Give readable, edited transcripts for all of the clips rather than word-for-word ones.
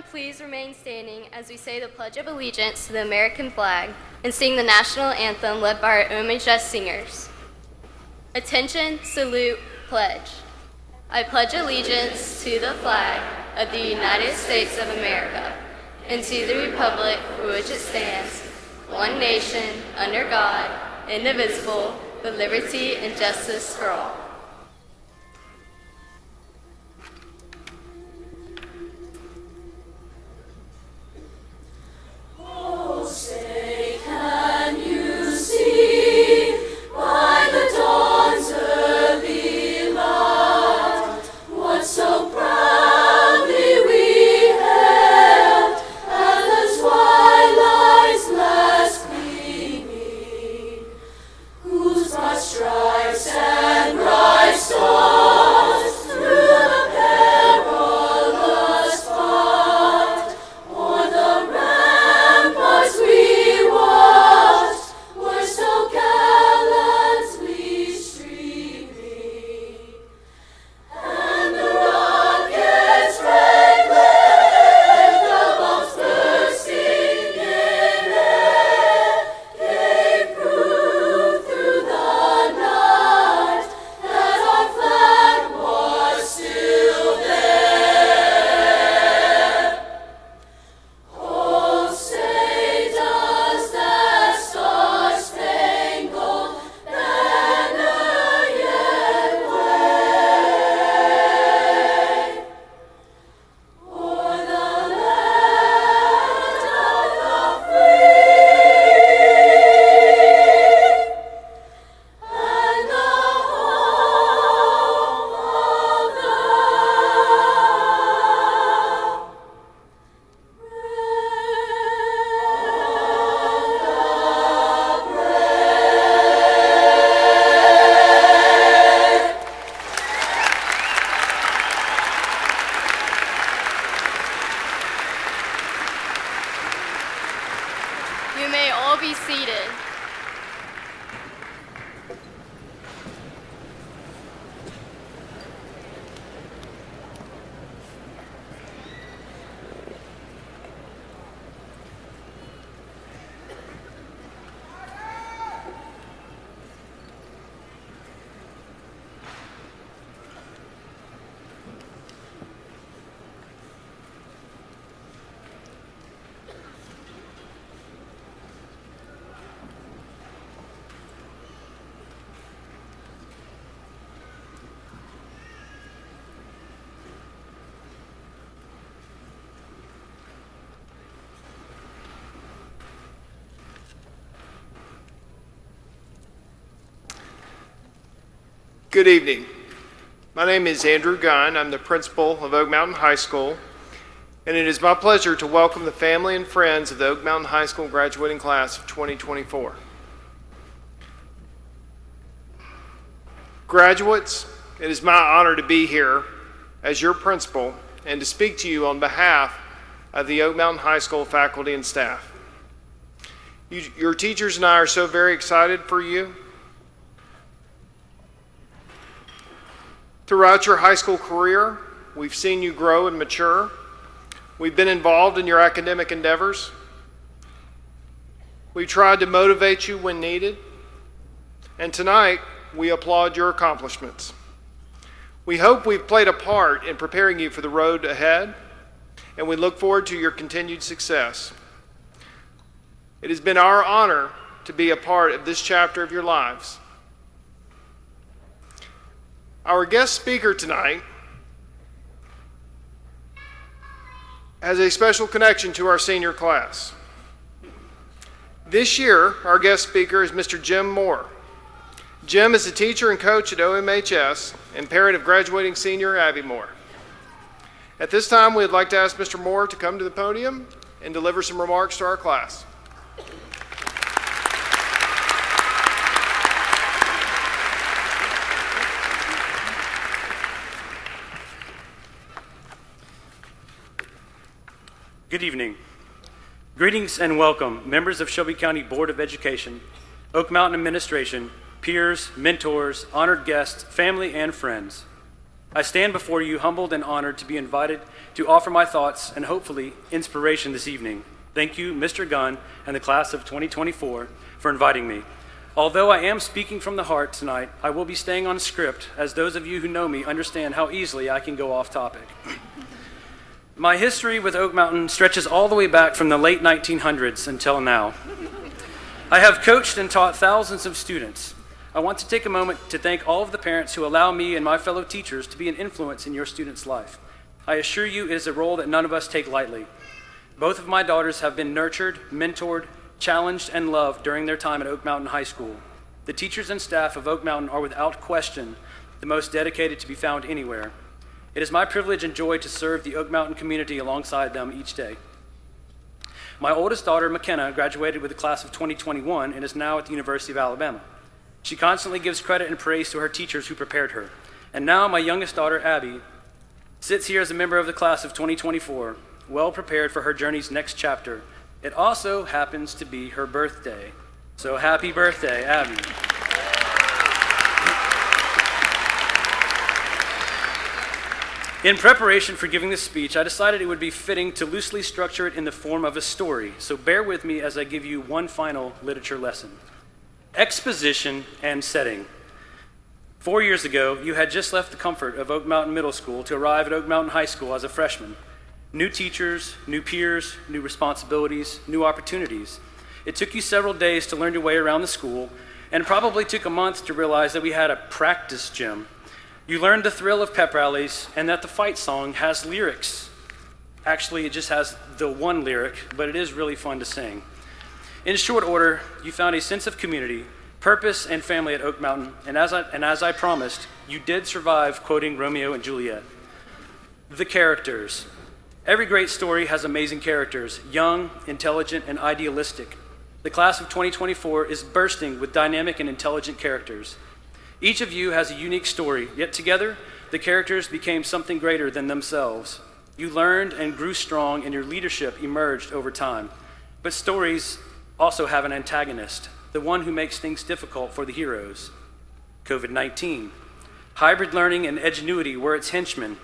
please remain standing as we say the Pledge of Allegiance to the American flag and sing the national anthem led by our OMHS singers. Attention, salute, pledge. I pledge allegiance to the flag of the United States of America and to the republic for which it stands, one nation, under God, indivisible, with liberty and justice for all. Oh, say, can you see by the dawn's early light what so proudly we hailed at the twilight's last gleaming, whose broad stripes and bright stars through the perilous fight o'er the ramparts we watched were so gallantly streaming, and the rocket's red glare, the bombs bursting in air, gave proof through the night that our flag was still there. Oh, say, does that star-spangled banner yet wave o'er the land of the free and the home of the You may all be seated. Good evening. My name is Andrew Gunn. I'm the principal of Oak Mountain High School, and it is my pleasure to welcome the family and friends of the Oak Mountain High School graduating class of 2024. Graduates, it is my honor to be here as your principal and to speak to you on behalf of the Oak Mountain High School faculty and staff. Your teachers and I are so very excited for you. Throughout your high school career, we've seen you grow and mature. We've been involved in your academic endeavors. We tried to motivate you when needed. And tonight, we applaud your accomplishments. We hope we've played a part in preparing you for the road ahead, and we look forward to your continued success. It has been our honor to be a part of this chapter of your lives. Our guest speaker tonight has a special connection to our senior class. This year, our guest speaker is Mr. Jim Moore. Jim is a teacher and coach at OMHS and parent of graduating senior Abby Moore. At this time, we'd like to ask Mr. Moore to come to the podium and deliver some remarks to our class. Good evening. Greetings and welcome, members of Shelby County Board of Education, Oak Mountain Administration, peers, mentors, honored guests, family, and friends. I stand before you humbled and honored to be invited to offer my thoughts and hopefully inspiration this evening. Thank you, Mr. Gunn and the class of 2024 for inviting me. Although I am speaking from the heart tonight, I will be staying on script, as those of you who know me understand how easily I can go off topic. My history with Oak Mountain stretches all the way back from the late 1900s until now. I have coached and taught thousands of students. I want to take a moment to thank all of the parents who allow me and my fellow teachers to be an influence in your students' life. I assure you it is a role that none of us take lightly. Both of my daughters have been nurtured, mentored, challenged, and loved during their time at Oak Mountain High School. The teachers and staff of Oak Mountain are without question the most dedicated to be found anywhere. It is my privilege and joy to serve the Oak Mountain community alongside them each day. My oldest daughter, McKenna, graduated with the class of 2021 and is now at the University of Alabama. She constantly gives credit and praise to her teachers who prepared her. And now my youngest daughter, Abby, sits here as a member of the class of 2024, well prepared for her journey's next chapter. It also happens to be her birthday. So happy birthday, Abby. In preparation for giving this speech, I decided it would be fitting to loosely structure it in the form of a story, so bear with me as I give you one final literature lesson. Exposition and setting. 4 years ago, you had just left the comfort of Oak Mountain Middle School to arrive at Oak Mountain High School as a freshman. New teachers, new peers, new responsibilities, new opportunities. It took you several days to learn your way around the school, and probably took a month to realize that we had a practice gym. You learned the thrill of pep rallies and that the fight song has lyrics. Actually, it just has the one lyric, but it is really fun to sing. In short order, you found a sense of community, purpose, and family at Oak Mountain, and as I promised, you did survive quoting Romeo and Juliet. The characters. Every great story has amazing characters, young, intelligent, and idealistic. The class of 2024 is bursting with dynamic and intelligent characters. Each of you has a unique story, yet together, the characters became something greater than themselves. You learned and grew strong, and your leadership emerged over time. But stories also have an antagonist, the one who makes things difficult for the heroes. COVID-19. Hybrid learning and edgenuity were its henchmen.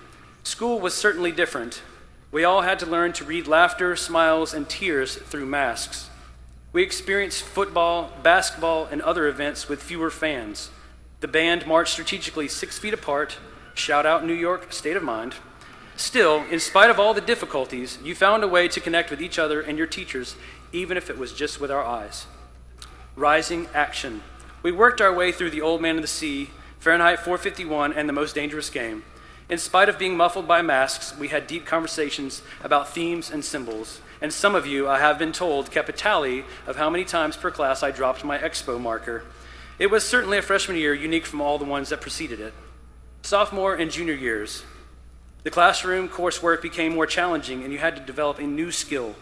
School was certainly different. We all had to learn to read laughter, smiles, and tears through masks. We experienced football, basketball, and other events with fewer fans. The band marched strategically 6 feet apart. Shout out New York, state of mind. Still, in spite of all the difficulties, you found a way to connect with each other and your teachers, even if it was just with our eyes. Rising action. We worked our way through The Old Man of the Sea, Fahrenheit 451, and The Most Dangerous Game. In spite of being muffled by masks, we had deep conversations about themes and symbols. And some of you, I have been told, kept a tally of how many times per class I dropped my expo marker. It was certainly a freshman year unique from all the ones that preceded it. Sophomore and junior years. The classroom coursework became more challenging, and you had to develop a new skill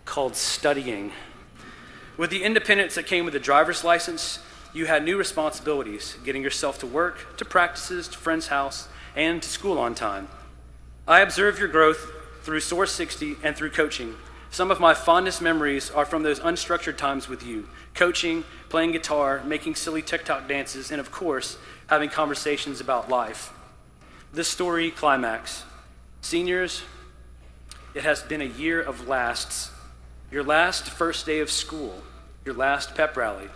called studying. With the independence that came with a driver's license, you had new responsibilities, getting yourself to work, to practices, to friend's house, and to school on time. I observed your growth through Source 60 and through coaching. Some of my fondest memories are from those unstructured times with you, coaching, playing guitar, making silly TikTok dances, and of course, having conversations about life. The story climax. Seniors, it has been a year of lasts. Your last first day of school, your last pep rally,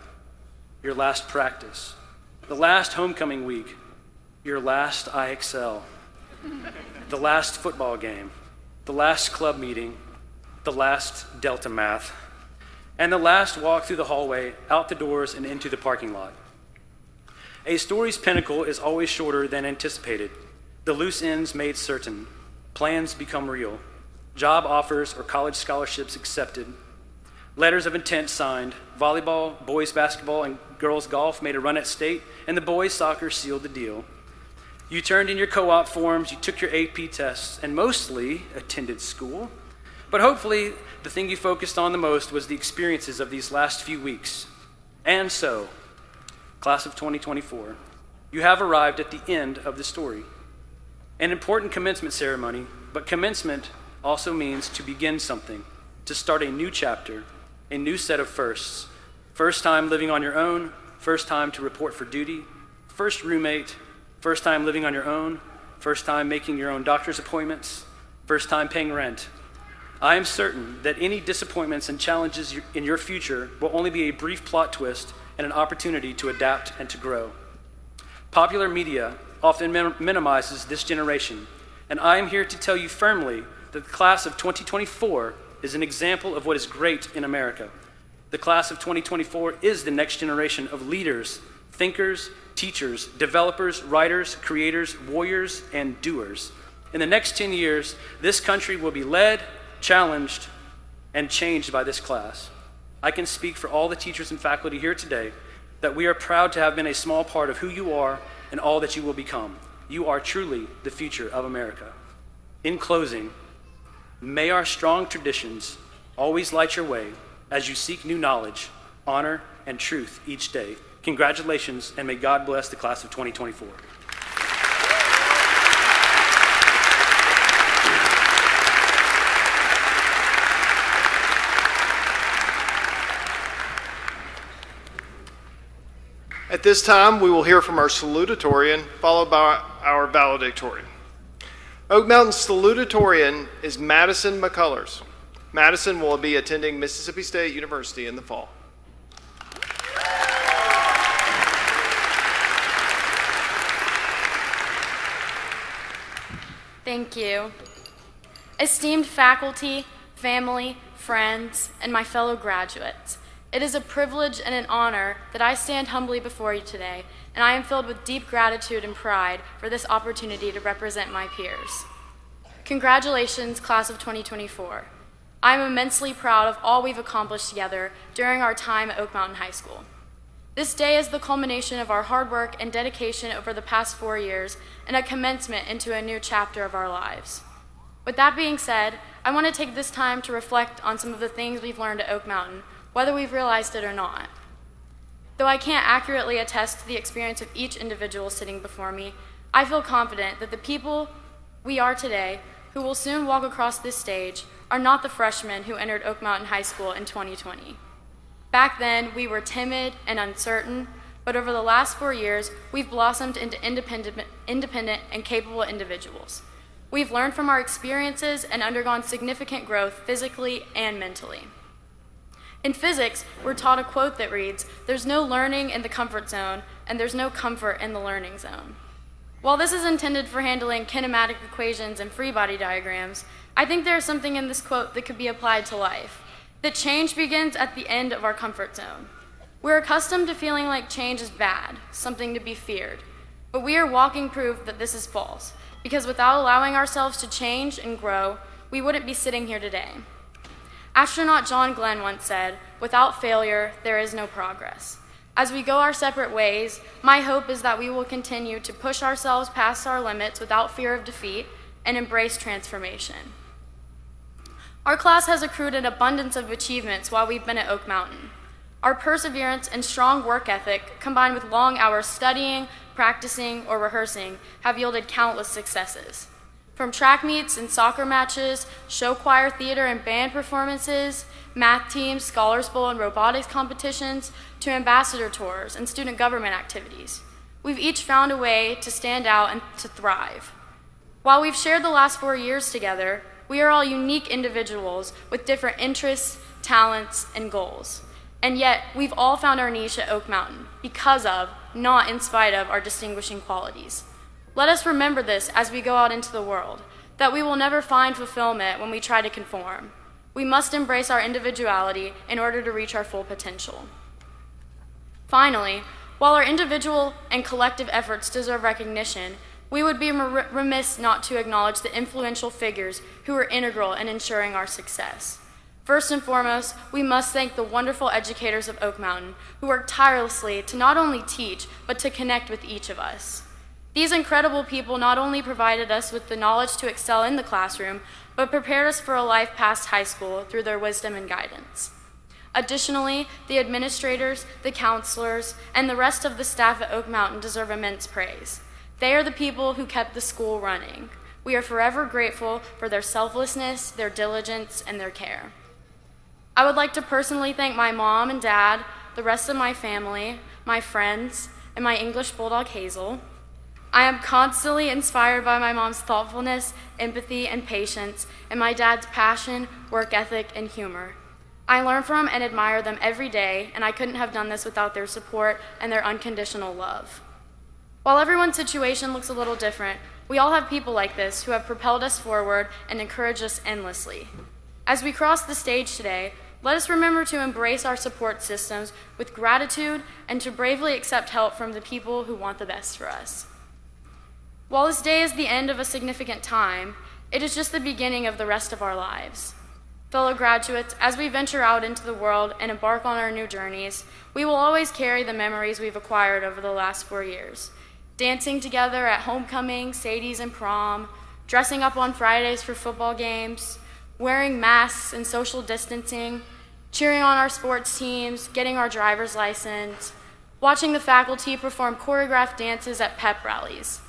your last practice, the last homecoming week, your last IXL, the last football game, the last club meeting, the last Delta math, and the last walk through the hallway, out the doors, and into the parking lot. A story's pinnacle is always shorter than anticipated. The loose ends made certain. Plans become real. Job offers or college scholarships accepted. Letters of intent signed. Volleyball, boys basketball, and girls golf made a run at state, and the boys soccer sealed the deal. You turned in your co-op forms, you took your AP tests, and mostly attended school. But hopefully, the thing you focused on the most was the experiences of these last few weeks. And so, class of 2024, you have arrived at the end of the story. An important commencement ceremony, but commencement also means to begin something, to start a new chapter, a new set of firsts. First time living on your own, first time to report for duty, first roommate, first time living on your own, first time making your own doctor's appointments, first time paying rent. I am certain that any disappointments and challenges in your future will only be a brief plot twist and an opportunity to adapt and to grow. Popular media often minimizes this generation, and I am here to tell you firmly that the class of 2024 is an example of what is great in America. The class of 2024 is the next generation of leaders, thinkers, teachers, developers, writers, creators, warriors, and doers. In the next 10 years, this country will be led, challenged, and changed by this class. I can speak for all the teachers and faculty here today that we are proud to have been a small part of who you are and all that you will become. You are truly the future of America. In closing, may our strong traditions always light your way as you seek new knowledge, honor, and truth each day. Congratulations, and may God bless the class of 2024. At this time, we will hear from our salutatorian, followed by our valedictorian. Oak Mountain's salutatorian is Madison McCullers. Madison will be attending Mississippi State University in the fall. Thank you. Esteemed faculty, family, friends, and my fellow graduates, it is a privilege and an honor that I stand humbly before you today, and I am filled with deep gratitude and pride for this opportunity to represent my peers. Congratulations, class of 2024. I am immensely proud of all we've accomplished together during our time at Oak Mountain High School. This day is the culmination of our hard work and dedication over the past 4 years and a commencement into a new chapter of our lives. With that being said, I want to take this time to reflect on some of the things we've learned at Oak Mountain, whether we've realized it or not. Though I can't accurately attest to the experience of each individual sitting before me, I feel confident that the people we are today, who will soon walk across this stage, are not the freshmen who entered Oak Mountain High School in 2020. Back then, we were timid and uncertain, but over the last 4 years, we've blossomed into independent and capable individuals. We've learned from our experiences and undergone significant growth physically and mentally. In physics, we're taught a quote that reads, "There's no learning in the comfort zone, and there's no comfort in the learning zone." While this is intended for handling kinematic equations and free body diagrams, I think there is something in this quote that could be applied to life. That change begins at the end of our comfort zone. We're accustomed to feeling like change is bad, something to be feared. But we are walking proof that this is false, because without allowing ourselves to change and grow, we wouldn't be sitting here today. Astronaut John Glenn once said, "Without failure, there is no progress." As we go our separate ways, my hope is that we will continue to push ourselves past our limits without fear of defeat and embrace transformation. Our class has accrued an abundance of achievements while we've been at Oak Mountain. Our perseverance and strong work ethic, combined with long hours studying, practicing, or rehearsing, have yielded countless successes. From track meets and soccer matches, show choir, theater, and band performances, math teams, scholars bowl, and robotics competitions, to ambassador tours and student government activities. We've each found a way to stand out and to thrive. While we've shared the last 4 years together, we are all unique individuals with different interests, talents, and goals. And yet, we've all found our niche at Oak Mountain because of, not in spite of, our distinguishing qualities. Let us remember this as we go out into the world, that we will never find fulfillment when we try to conform. We must embrace our individuality in order to reach our full potential. Finally, while our individual and collective efforts deserve recognition, we would be remiss not to acknowledge the influential figures who are integral in ensuring our success. First and foremost, we must thank the wonderful educators of Oak Mountain who work tirelessly to not only teach, but to connect with each of us. These incredible people not only provided us with the knowledge to excel in the classroom, but prepared us for a life past high school through their wisdom and guidance. Additionally, the administrators, the counselors, and the rest of the staff at Oak Mountain deserve immense praise. They are the people who kept the school running. We are forever grateful for their selflessness, their diligence, and their care. I would like to personally thank my mom and dad, the rest of my family, my friends, and my English bulldog Hazel. I am constantly inspired by my mom's thoughtfulness, empathy, and patience, and my dad's passion, work ethic, and humor. I learn from and admire them every day, and I couldn't have done this without their support and their unconditional love. While everyone's situation looks a little different, we all have people like this who have propelled us forward and encouraged us endlessly. As we cross the stage today, let us remember to embrace our support systems with gratitude and to bravely accept help from the people who want the best for us. While this day is the end of a significant time, it is just the beginning of the rest of our lives. Fellow graduates, as we venture out into the world and embark on our new journeys, we will always carry the memories we've acquired over the last 4 years. Dancing together at homecoming, Sadie's, and prom, dressing up on Fridays for football games, wearing masks and social distancing, cheering on our sports teams, getting our driver's license, watching the faculty perform choreographed dances at pep rallies,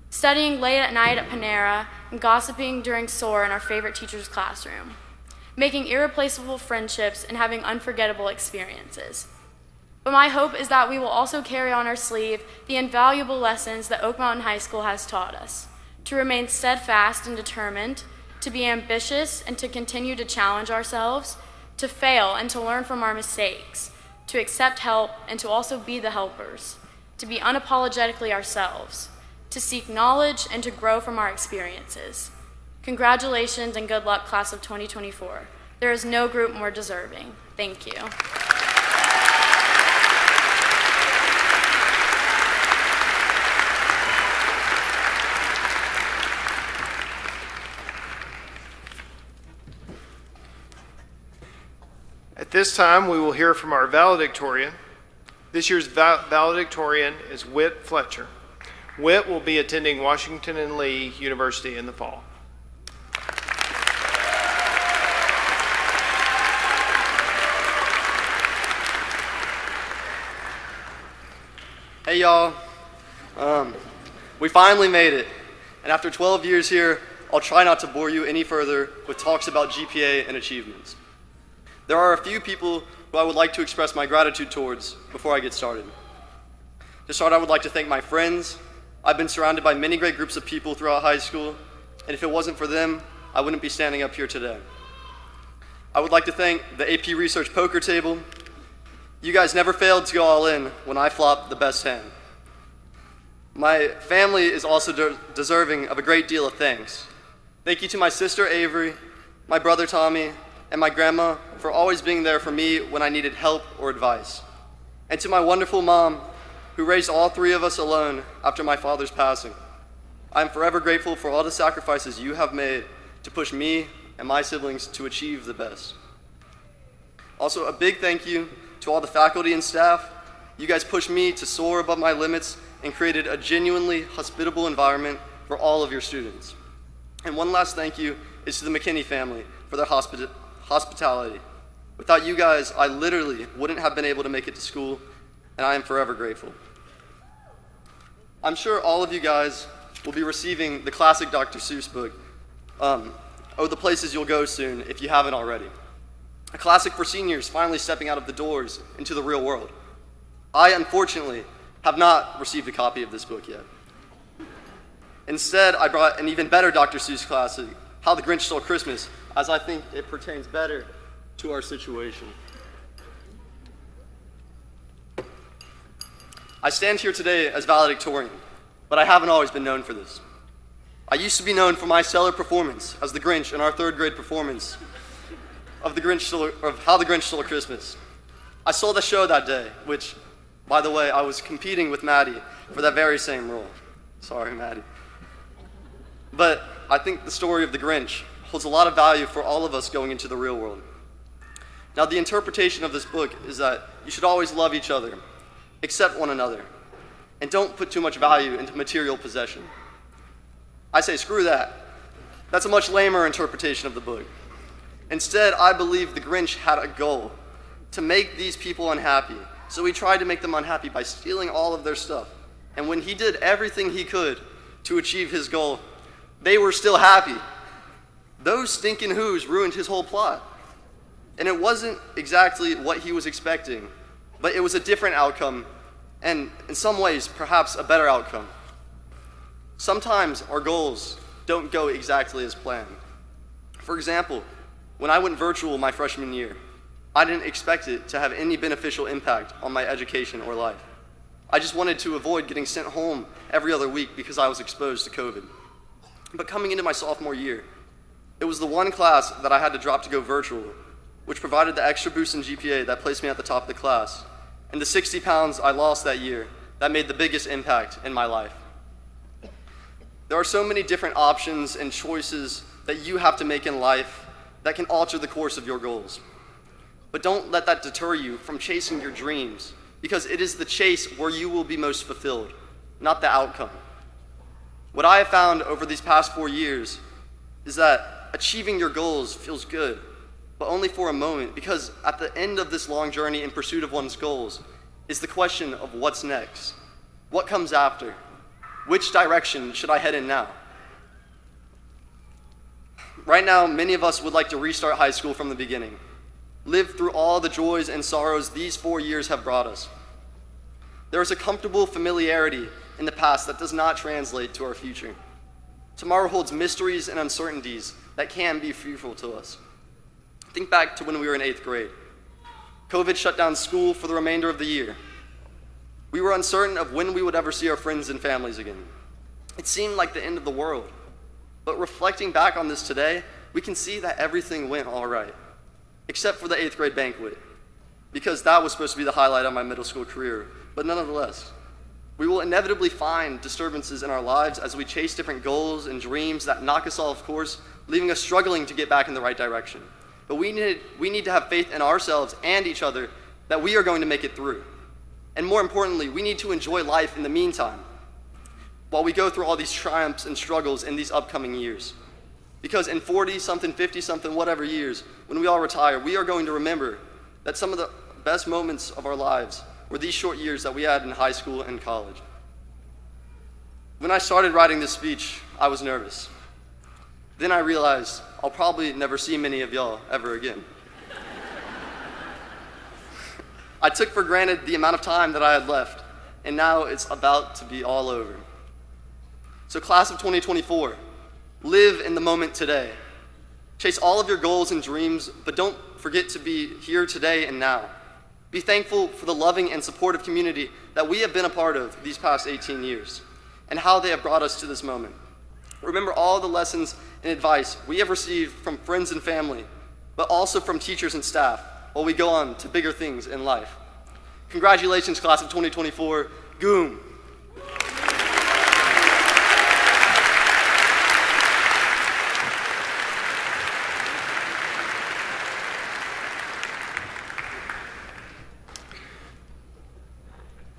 studying late at night at Panera, and gossiping during SOAR in our favorite teacher's classroom, making irreplaceable friendships and having unforgettable experiences. But my hope is that we will also carry on our sleeve the invaluable lessons that Oak Mountain High School has taught us, to remain steadfast and determined, to be ambitious and to continue to challenge ourselves, to fail and to learn from our mistakes, to accept help and to also be the helpers, to be unapologetically ourselves, to seek knowledge and to grow from our experiences. Congratulations and good luck, class of 2024. There is no group more deserving. Thank you. At this time, we will hear from our valedictorian. This year's valedictorian is Whit Fletcher. Whit will be attending Washington and Lee University in the fall. Hey y'all, we finally made it, and after 12 years here, I'll try not to bore you any further with talks about GPA and achievements. There are a few people who I would like to express my gratitude towards before I get started. To start, I would like to thank my friends. I've been surrounded by many great groups of people throughout high school, and if it wasn't for them, I wouldn't be standing up here today. I would like to thank the AP Research Poker Table. You guys never failed to go all in when I flopped the best hand. My family is also deserving of a great deal of thanks. Thank you to my sister Avery, my brother Tommy, and my grandma for always being there for me when I needed help or advice. And to my wonderful mom, who raised all three of us alone after my father's passing. I am forever grateful for all the sacrifices you have made to push me and my siblings to achieve the best. Also, a big thank you to all the faculty and staff. You guys pushed me to soar above my limits and created a genuinely hospitable environment for all of your students. And one last thank you is to the McKinney family for their hospitality. Without you guys, I literally wouldn't have been able to make it to school, and I am forever grateful. I'm sure all of you guys will be receiving the classic Dr. Seuss book, Oh, the Places You'll Go Soon, if you haven't already. A classic for seniors finally stepping out of the doors into the real world. I, unfortunately, have not received a copy of this book yet. Instead, I brought an even better Dr. Seuss classic, How the Grinch Stole Christmas, as I think it pertains better to our situation. I stand here today as valedictorian, but I haven't always been known for this. I used to be known for my stellar performance as the Grinch in our third grade performance of How the Grinch Stole Christmas. I stole the show that day, which, by the way, I was competing with Maddie for that very same role. Sorry, Maddie. But I think the story of the Grinch holds a lot of value for all of us going into the real world. Now, the interpretation of this book is that you should always love each other, accept one another, and don't put too much value into material possession. I say, screw that. That's a much lamer interpretation of the book. Instead, I believe the Grinch had a goal, to make these people unhappy. So he tried to make them unhappy by stealing all of their stuff. And when he did everything he could to achieve his goal, they were still happy. Those stinking Who's ruined his whole plot. And it wasn't exactly what he was expecting, but it was a different outcome, and in some ways, perhaps a better outcome. Sometimes our goals don't go exactly as planned. For example, when I went virtual my freshman year, I didn't expect it to have any beneficial impact on my education or life. I just wanted to avoid getting sent home every other week because I was exposed to COVID. But coming into my sophomore year, it was the one class that I had to drop to go virtual, which provided the extra boost in GPA that placed me at the top of the class, and the 60 pounds I lost that year that made the biggest impact in my life. There are so many different options and choices that you have to make in life that can alter the course of your goals. But don't let that deter you from chasing your dreams, because it is the chase where you will be most fulfilled, not the outcome. What I have found over these past 4 years is that achieving your goals feels good, but only for a moment, because at the end of this long journey in pursuit of one's goals is the question of what's next, what comes after, which direction should I head in now? Right now, many of us would like to restart high school from the beginning, live through all the joys and sorrows these 4 years have brought us. There is a comfortable familiarity in the past that does not translate to our future. Tomorrow holds mysteries and uncertainties that can be fearful to us. Think back to when we were in 8th grade. COVID shut down school for the remainder of the year. We were uncertain of when we would ever see our friends and families again. It seemed like the end of the world. But reflecting back on this today, we can see that everything went all right, except for the 8th grade banquet, because that was supposed to be the highlight of my middle school career. But nonetheless, we will inevitably find disturbances in our lives as we chase different goals and dreams that knock us off course, leaving us struggling to get back in the right direction. But we need to have faith in ourselves and each other that we are going to make it through. And more importantly, we need to enjoy life in the meantime, while we go through all these triumphs and struggles in these upcoming years. Because in 40-something, 50-something, whatever years, when we all retire, we are going to remember that some of the best moments of our lives were these short years that we had in high school and college. When I started writing this speech, I was nervous. Then I realized I'll probably never see many of y'all ever again. I took for granted the amount of time that I had left, and now it's about to be all over. So class of 2024, live in the moment today. Chase all of your goals and dreams, but don't forget to be here today and now. Be thankful for the loving and supportive community that we have been a part of these past 18 years, and how they have brought us to this moment. Remember all the lessons and advice we have received from friends and family, but also from teachers and staff, while we go on to bigger things in life. Congratulations, class of 2024. Goom.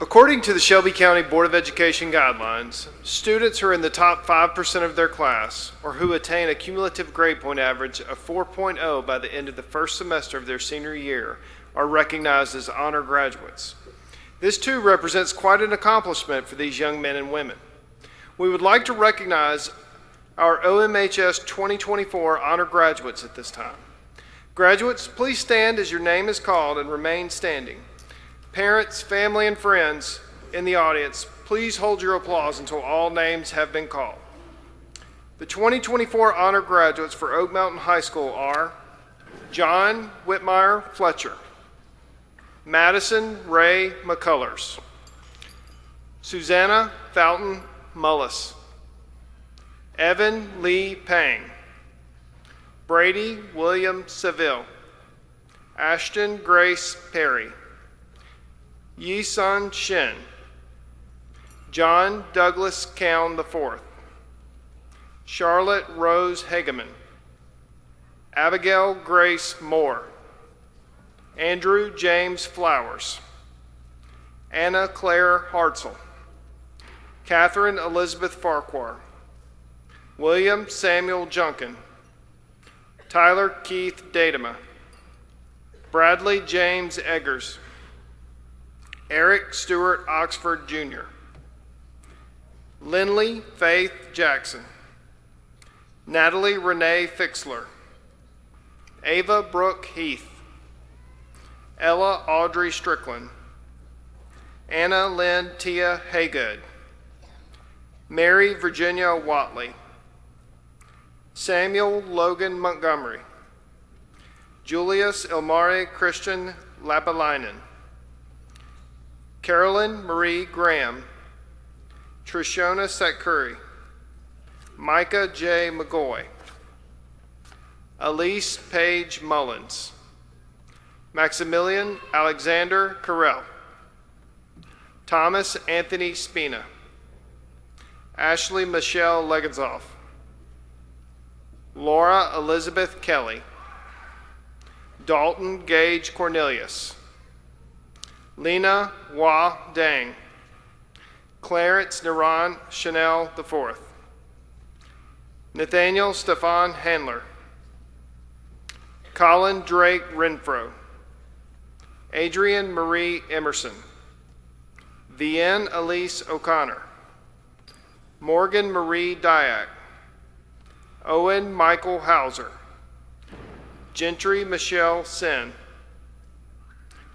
According to the Shelby County Board of Education guidelines, students who are in the top 5% of their class, or who attain a cumulative grade point average of 4.0 by the end of the first semester of their senior year, are recognized as honor graduates. This too represents quite an accomplishment for these young men and women. We would like to recognize our OMHS 2024 honor graduates at this time. Graduates, please stand as your name is called and remain standing. Parents, family, and friends in the audience, please hold your applause until all names have been called. The 2024 honor graduates for Oak Mountain High School are John Whitmire Fletcher, Madison Ray McCullers, Susanna Fountain Mullis, Evan Lee Pang, Brady William Seville, Ashton Grace Perry, Yi-Sun Shin, John Douglas Cowan IV, Charlotte Rose Hageman, Abigail Grace Moore, Andrew James Flowers, Anna Claire Hartzell, Catherine Elizabeth Farquhar, William Samuel Junkin, Tyler Keith Datema, Bradley James Eggers, Eric Stewart Oxford Jr., Lindley Faith Jackson, Natalie Renee Fixler, Ava Brooke Heath, Ella Audrey Strickland, Anna Lynn Tia Haygood, Mary Virginia Watley, Samuel Logan Montgomery, Julius Ilmari Christian Lapalainen, Carolyn Marie Graham, Trishona Satcurry, Micah J. McGoy, Elise Page Mullins, Maximilian Alexander Carell, Thomas Anthony Spina, Ashley Michelle Legenzoff, Laura Elizabeth Kelly, Dalton Gage Cornelius, Lena Wah Dang, Clarence Naran Chanel IV, Nathaniel Stefan Handler, Colin Drake Renfro, Adrian Marie Emerson, Vienne Elise O'Connor, Morgan Marie Dyack, Owen Michael Hauser, Gentry Michelle Sen,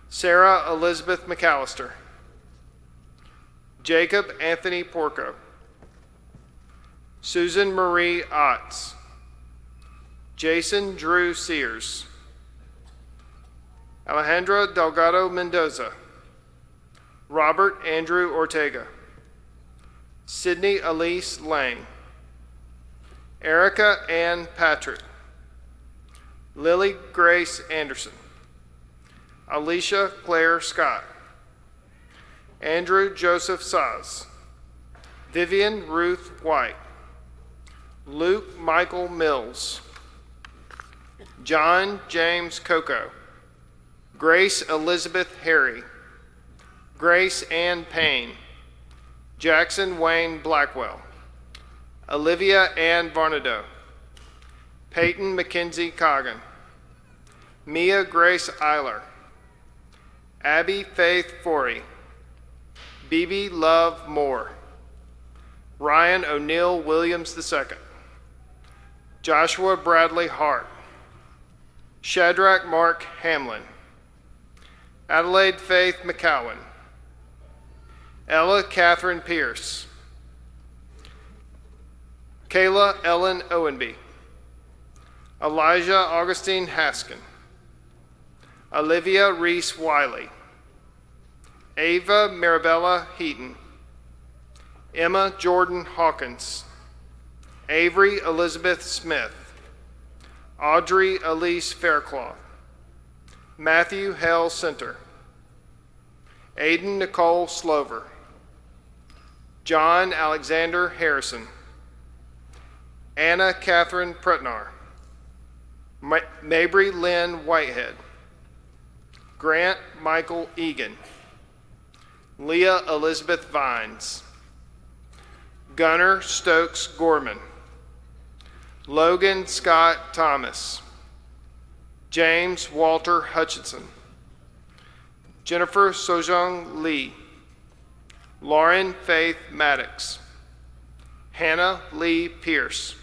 Sarah Elizabeth McAllister, Jacob Anthony Porco, Susan Marie Otts, Jason Drew Sears, Alejandra Delgado Mendoza, Robert Andrew Ortega, Sydney Elise Lang, Erica Ann Patrick, Lily Grace Anderson, Alicia Claire Scott, Andrew Joseph Saz, Vivian Ruth White, Luke Michael Mills, John James Coco, Grace Elizabeth Harry, Grace Ann Payne, Jackson Wayne Blackwell, Olivia Ann Varnado, Peyton Mackenzie Coggin, Mia Grace Eiler, Abby Faith Forey, Bibi Love Moore, Ryan O'Neill Williams II, Joshua Bradley Hart, Shadrach Mark Hamlin, Adelaide Faith McCowan, Ella Catherine Pierce, Kayla Ellen Owenby, Elijah Augustine Haskin, Olivia Reese Wiley, Ava Marabella Heaton, Emma Jordan Hawkins, Avery Elizabeth Smith, Audrey Elise Faircloth, Matthew Hale Center, Aiden Nicole Slover, John Alexander Harrison, Anna Catherine Pretnar, Mabry Lynn Whitehead, Grant Michael Egan, Leah Elizabeth Vines, Gunnar Stokes Gorman, Logan Scott Thomas, James Walter Hutchinson, Jennifer Sojong Lee, Lauren Faith Maddox, Hannah Lee Pierce,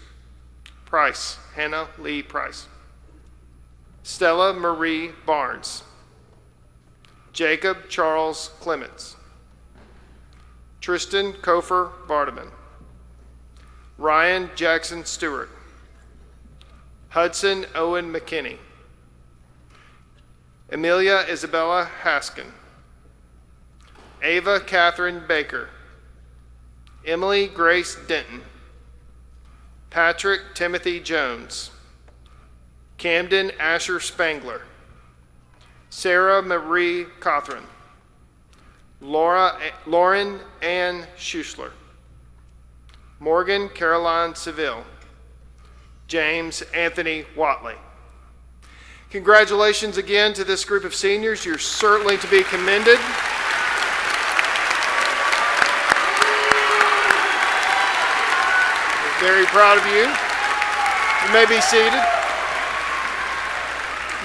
Price, Hannah Lee Price, Stella Marie Barnes, Jacob Charles Clements, Tristan Kofer Vardaman, Ryan Jackson Stewart, Hudson Owen McKinney, Amelia Isabella Haskin, Ava Catherine Baker, Emily Grace Denton, Patrick Timothy Jones, Camden Asher Spangler, Sarah Marie Cothran, Lauren Ann Schussler, Morgan Caroline Seville, James Anthony Watley. Congratulations again to this group of seniors. You're certainly to be commended. We're very proud of you. You may be seated.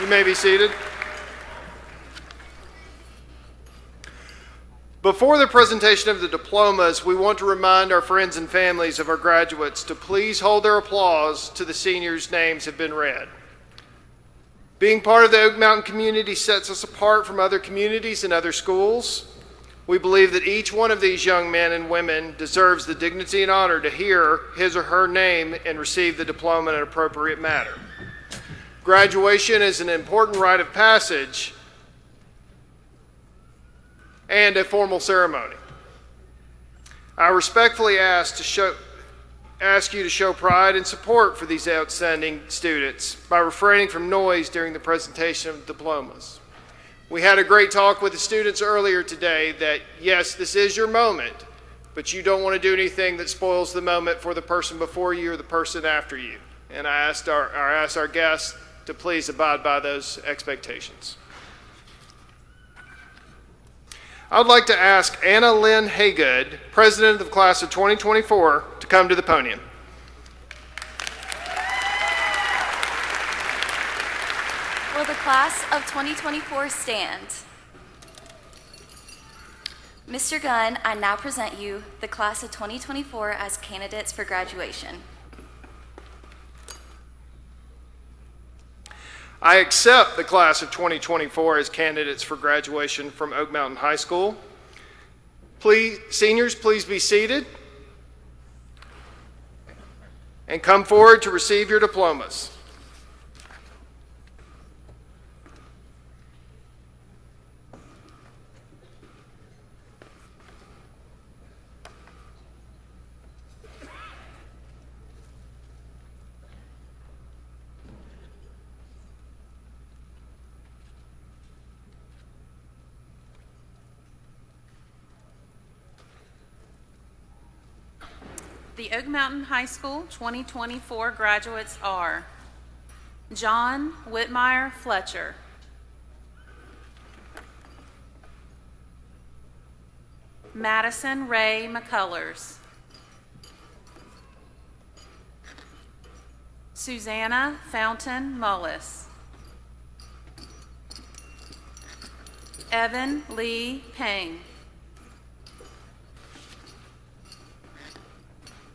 You may be seated. Before the presentation of the diplomas, we want to remind our friends and families of our graduates to please hold their applause till the seniors' names have been read. Being part of the Oak Mountain community sets us apart from other communities and other schools. We believe that each one of these young men and women deserves the dignity and honor to hear his or her name and receive the diploma in an appropriate manner. Graduation is an important rite of passage and a formal ceremony. I respectfully ask you to show pride and support for these outstanding students by refraining from noise during the presentation of diplomas. We had a great talk with the students earlier today that, yes, this is your moment, but you don't want to do anything that spoils the moment for the person before you or the person after you. And I asked our guests to please abide by those expectations. I would like to ask Anna Lynn Haygood, President of the Class of 2024, to come to the podium. Will the class of 2024 stand? Mr. Gunn, I now present you the class of 2024 as candidates for graduation. I accept the class of 2024 as candidates for graduation from Oak Mountain High School. Seniors, please be seated and come forward to receive your diplomas. The Oak Mountain High School 2024 graduates are John Whitmire Fletcher, Madison Ray McCullers, Susanna Fountain Mullis, Evan Lee Pang,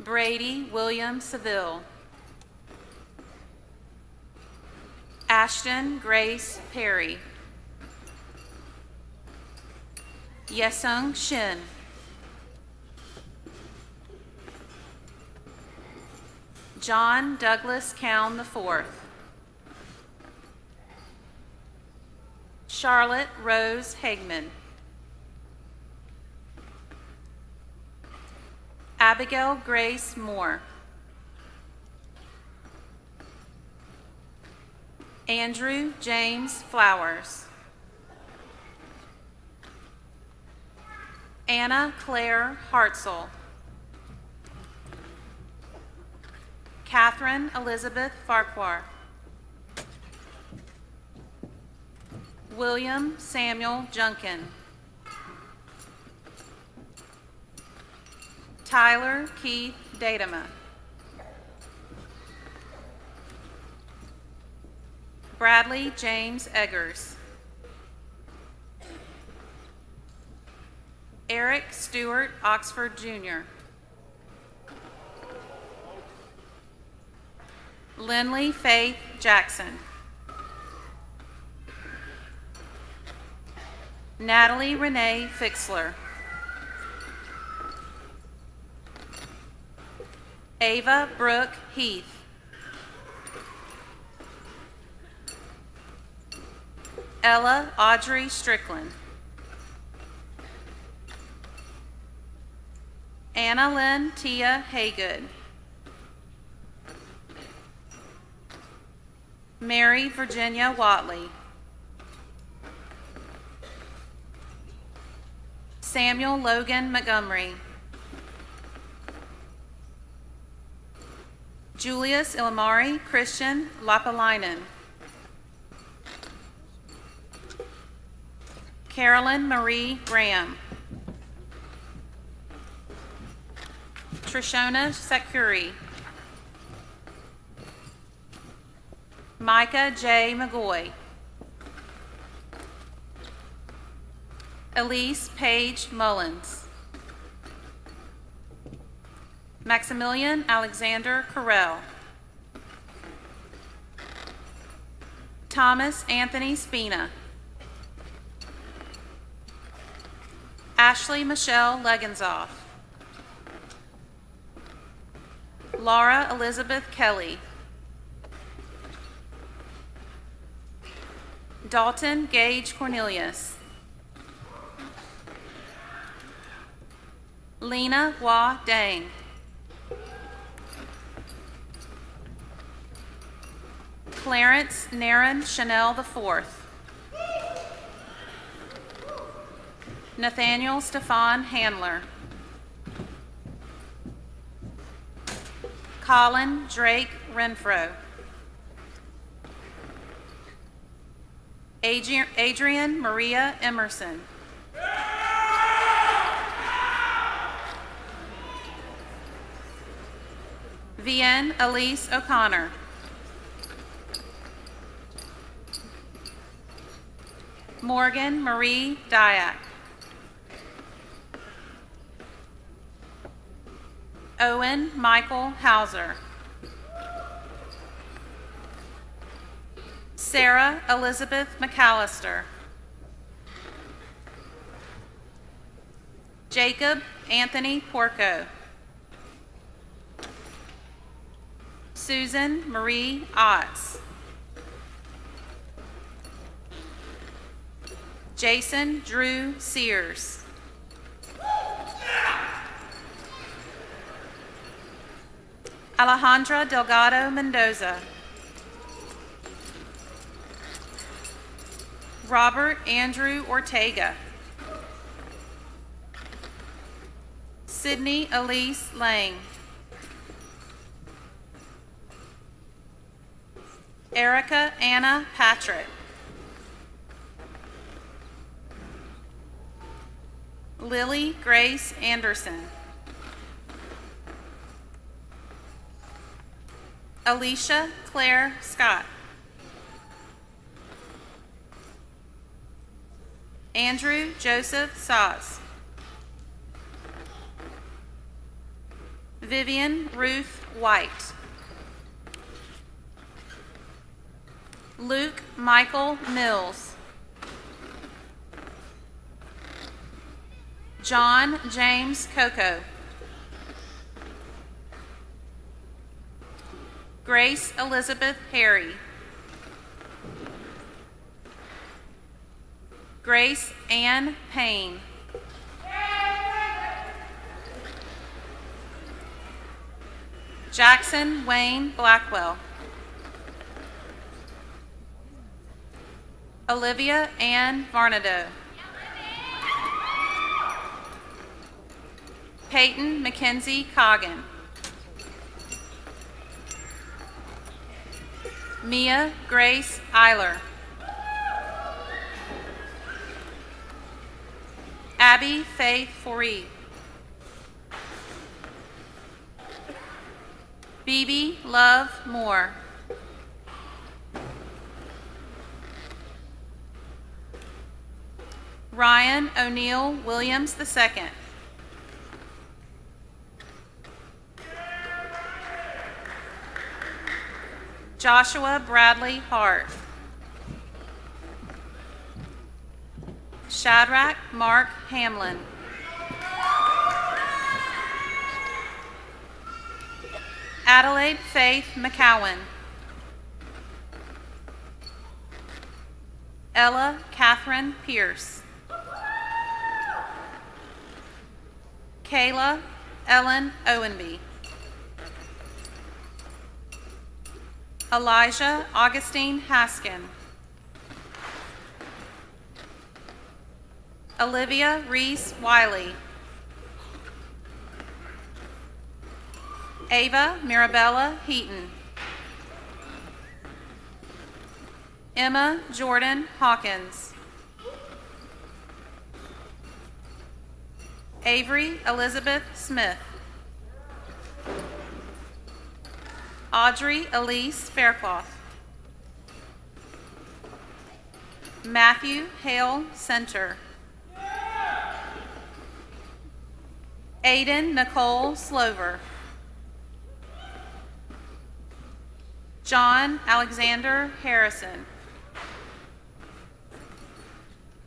Brady William Seville, Ashton Grace Perry, Yesung Shin, John Douglas Cown IV, Charlotte Rose Hagman, Abigail Grace Moore, Andrew James Flowers, Anna Claire Hartzell, Catherine Elizabeth Farquhar, William Samuel Junkin, Tyler Keith Datama, Bradley James Eggers, Eric Stewart Oxford Jr., Lindley Faith Jackson, Natalie Renee Fixler, Ava Brooke Heath, Ella Audrey Strickland, Anna Lynn Tia Haygood, Mary Virginia Watley, Samuel Logan Montgomery, Julius Ilmari Christian Lapalainen, Carolyn Marie Graham, Trishona Sakuri, Micah J. McGoy, Elise Paige Mullins, Maximilian Alexander Carell, Thomas Anthony Spina, Ashley Michelle Legenzoff. Laura Elizabeth Kelly. Dalton Gage Cornelius. Lena Hua Dang. Clarence Naren Chanel IV. Nathaniel Stefan Handler. Colin Drake Renfro. Adrian Maria Emerson. Vienne Elise O'Connor. Morgan Marie Dyack. Owen Michael Hauser. Sarah Elizabeth McAllister. Jacob Anthony Porco. Susan Marie Otts. Jason Drew Sears. Alejandra Delgado Mendoza. Robert Andrew Ortega. Sydney Elise Lang. Erica Anna Patrick. Lily Grace Anderson. Alicia Claire Scott. Andrew Joseph Sauce. Vivian Ruth White. Luke Michael Mills. John James Coco. Grace Elizabeth Harry. Grace Ann Payne. Jackson Wayne Blackwell. Olivia Ann Varnado. Peyton Mackenzie Coggin. Mia Grace Eiler. Abby Faith Foree. Phoebe Love Moore. Ryan O'Neill Williams II. Joshua Bradley Hart. Shadrach Mark Hamlin. Adelaide Faith McCowan. Ella Catherine Pierce. Kayla Ellen Owenby. Elijah Augustine Haskin. Olivia Reese Wiley. Ava Mirabella Heaton. Emma Jordan Hawkins. Avery Elizabeth Smith. Audrey Elise Faircloth. Matthew Hale Center. Aiden Nicole Slover. John Alexander Harrison.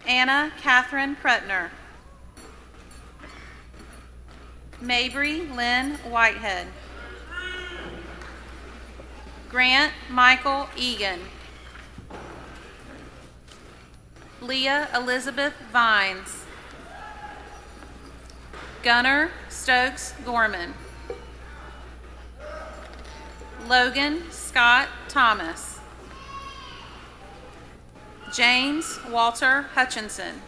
Anna Catherine Pretner. Mabry Lynn Whitehead. Grant Michael Egan. Leah Elizabeth Vines. Gunnar Stokes Gorman. Logan Scott Thomas. James Walter Hutchinson.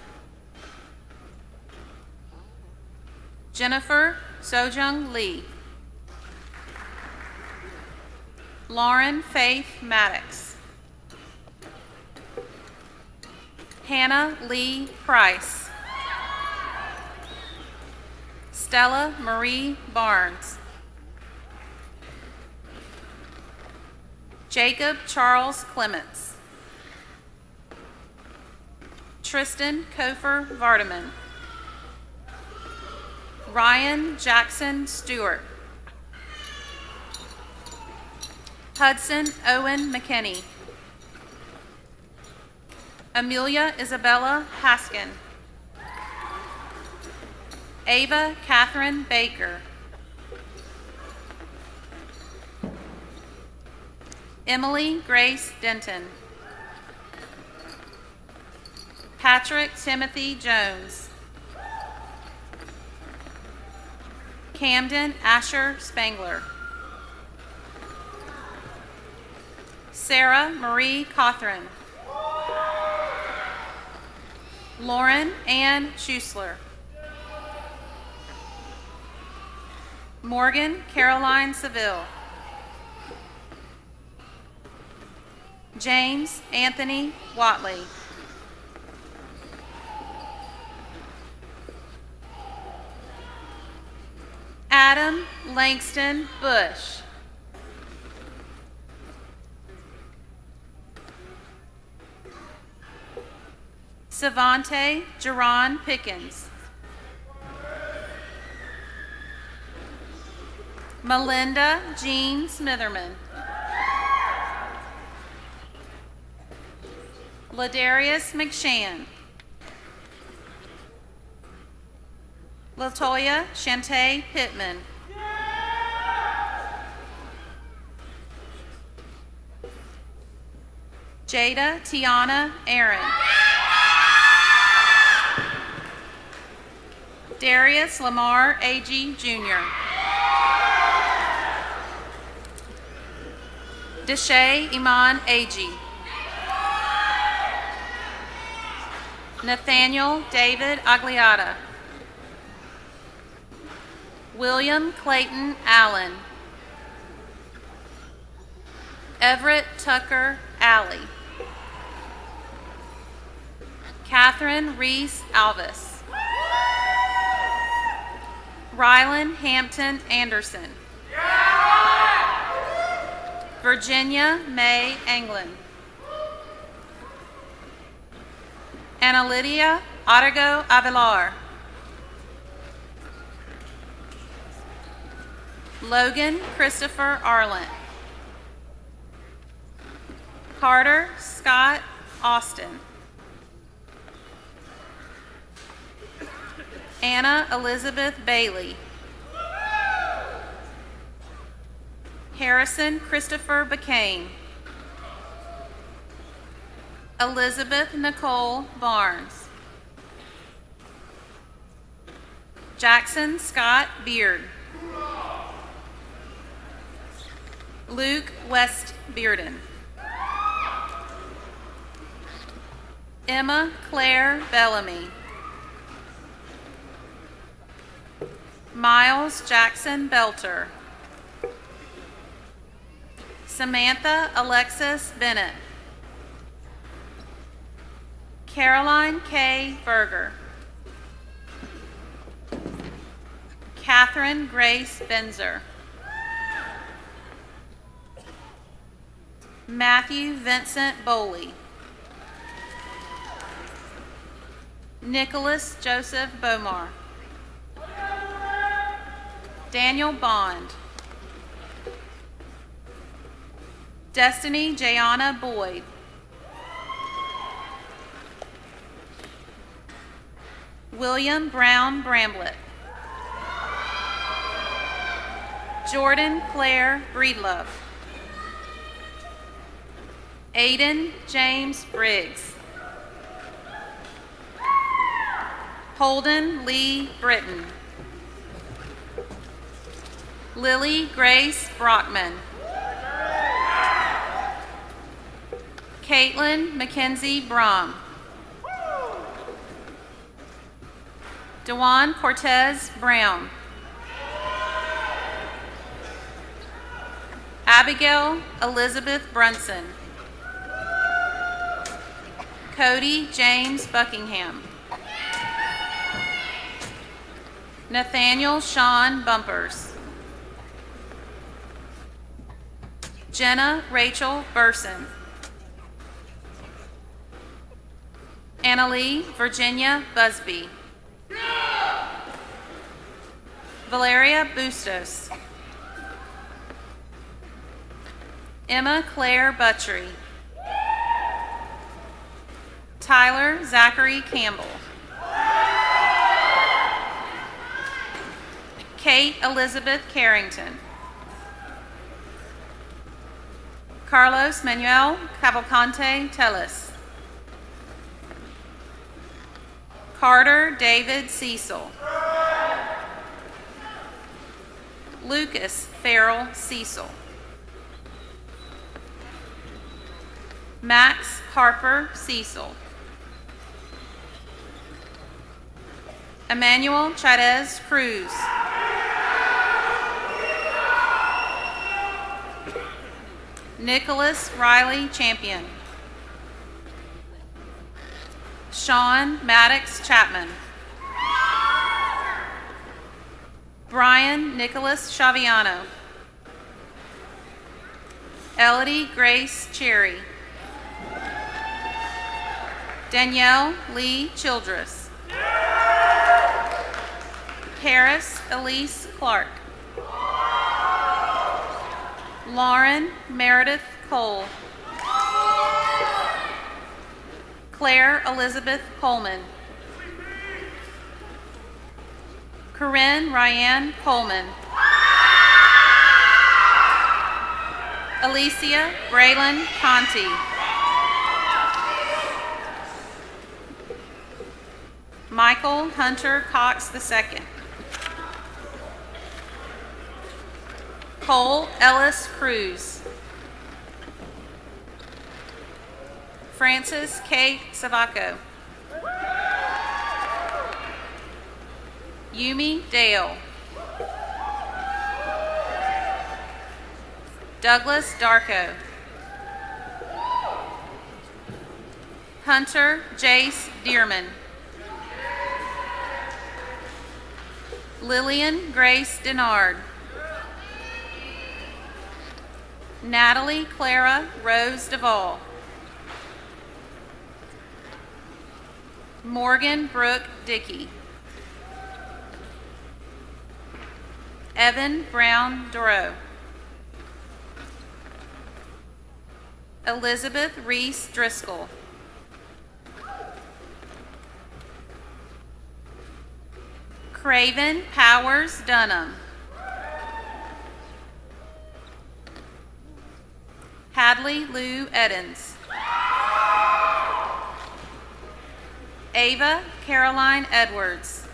Jennifer Sojung Lee. Lauren Faith Maddox. Hannah Lee Price. Stella Marie Barnes. Jacob Charles Clements. Tristan Kofer Vardaman. Ryan Jackson Stewart. Hudson Owen McKinney. Amelia Isabella Haskin. Ava Catherine Baker. Emily Grace Denton. Patrick Timothy Jones. Camden Asher Spangler. Sarah Marie Cothran. Lauren Ann Schusler. Morgan Caroline Seville. James Anthony Watley. Adam Langston Bush. Savante Jerron Pickens. Melinda Jean Smitherman. Ladarius McShann. Latoya Shantae Pittman. Jada Tiana Aaron. Darius Lamar Agee Jr. Deshae Iman Agee. Nathaniel David Agliata. William Clayton Allen. Everett Tucker Alley. Catherine Reese Alvis. Rylan Hampton Anderson. Virginia May Anglin. Ana Lydia Argo Avilar. Logan Christopher Arlant. Carter Scott Austin. Anna Elizabeth Bailey. Harrison Christopher Bacane. Elizabeth Nicole Barnes. Jackson Scott Beard. Luke West Bearden. Emma Claire Bellamy. Miles Jackson Belter. Samantha Alexis Bennett. Caroline K. Berger. Catherine Grace Benzer. Matthew Vincent Boley. Nicholas Joseph Bomar. Daniel Bond. Destiny Jayana Boyd. William Brown Bramblett. Jordan Claire Breedlove. Aiden James Briggs. Holden Lee Britton. Lily Grace Brockman. Caitlin Mackenzie Brom. Dewan Cortez Brown. Abigail Elizabeth Brunson. Cody James Buckingham. Nathaniel Sean Bumpers. Jenna Rachel Burson. Annalie Virginia Busby. Valeria Bustos. Emma Claire Butchery. Tyler Zachary Campbell. Kate Elizabeth Carrington. Carlos Manuel Cavalcante Tellis. Carter David Cecil. Lucas Farrell Cecil. Max Harper Cecil. Emmanuel Chavez Cruz. Nicholas Riley Champion. Sean Maddox Chapman. Brian Nicholas Chaviano. Elodie Grace Cherry. Danielle Lee Childress. Harris Elise Clark. Lauren Meredith Cole. Claire Elizabeth Coleman. Corinne Ryan Coleman. Alicia Braylon Conti. Michael Hunter Cox II. Cole Ellis Cruz. Francis K. Savaco. Yumi Dale. Douglas Darko. Hunter Jace Dearman. Lillian Grace Denard. Natalie Clara Rose Duvall. Morgan Brooke Dickey. Evan Brown Dorough. Elizabeth Reese Driscoll. Craven Powers Dunham. Hadley Lou Edens. Ava Caroline Edwards.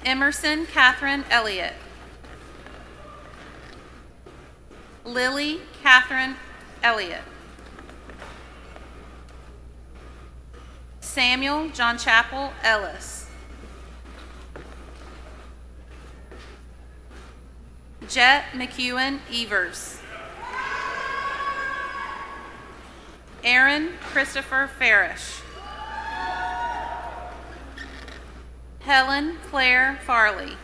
Emerson Catherine Elliott. Lily Catherine Elliott. Samuel John Chapel Ellis. Jet McEwen Evers. Aaron Christopher Farish. Helen Claire Farley.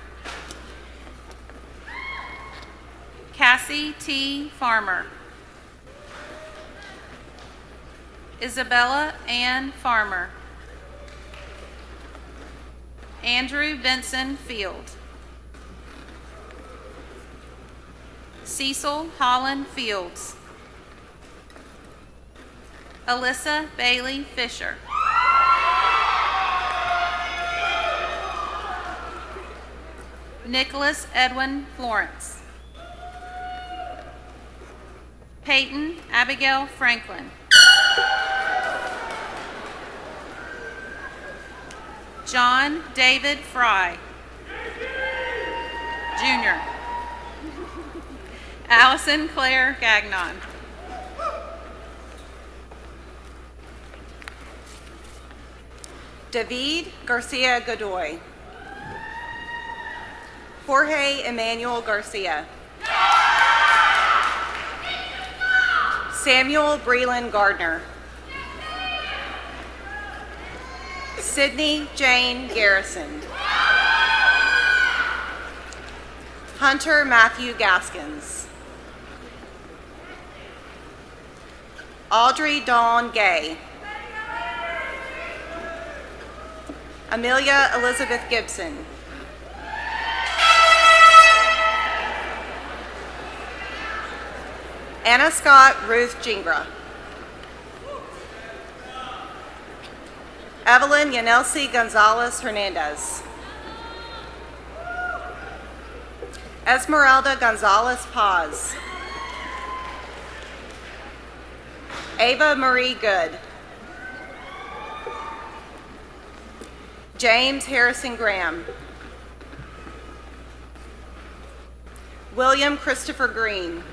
Cassie T. Farmer. Isabella Ann Farmer. Andrew Benson Field. Cecil Holland Fields. Alyssa Bailey Fisher. Nicholas Edwin Florence. Peyton Abigail Franklin. John David Fry, Jr. Allison Claire Gagnon. David Garcia Godoy. Jorge Emmanuel Garcia. Samuel Breland Gardner. Sydney Jane Garrison. Hunter Matthew Gaskins. Audrey Dawn Gay. Amelia Elizabeth Gibson. Anna Scott Ruth Jingra. Evelyn Yanelsi Gonzalez Hernandez. Esmeralda Gonzalez Paz. Ava Marie Good. James Harrison Graham. William Christopher Green.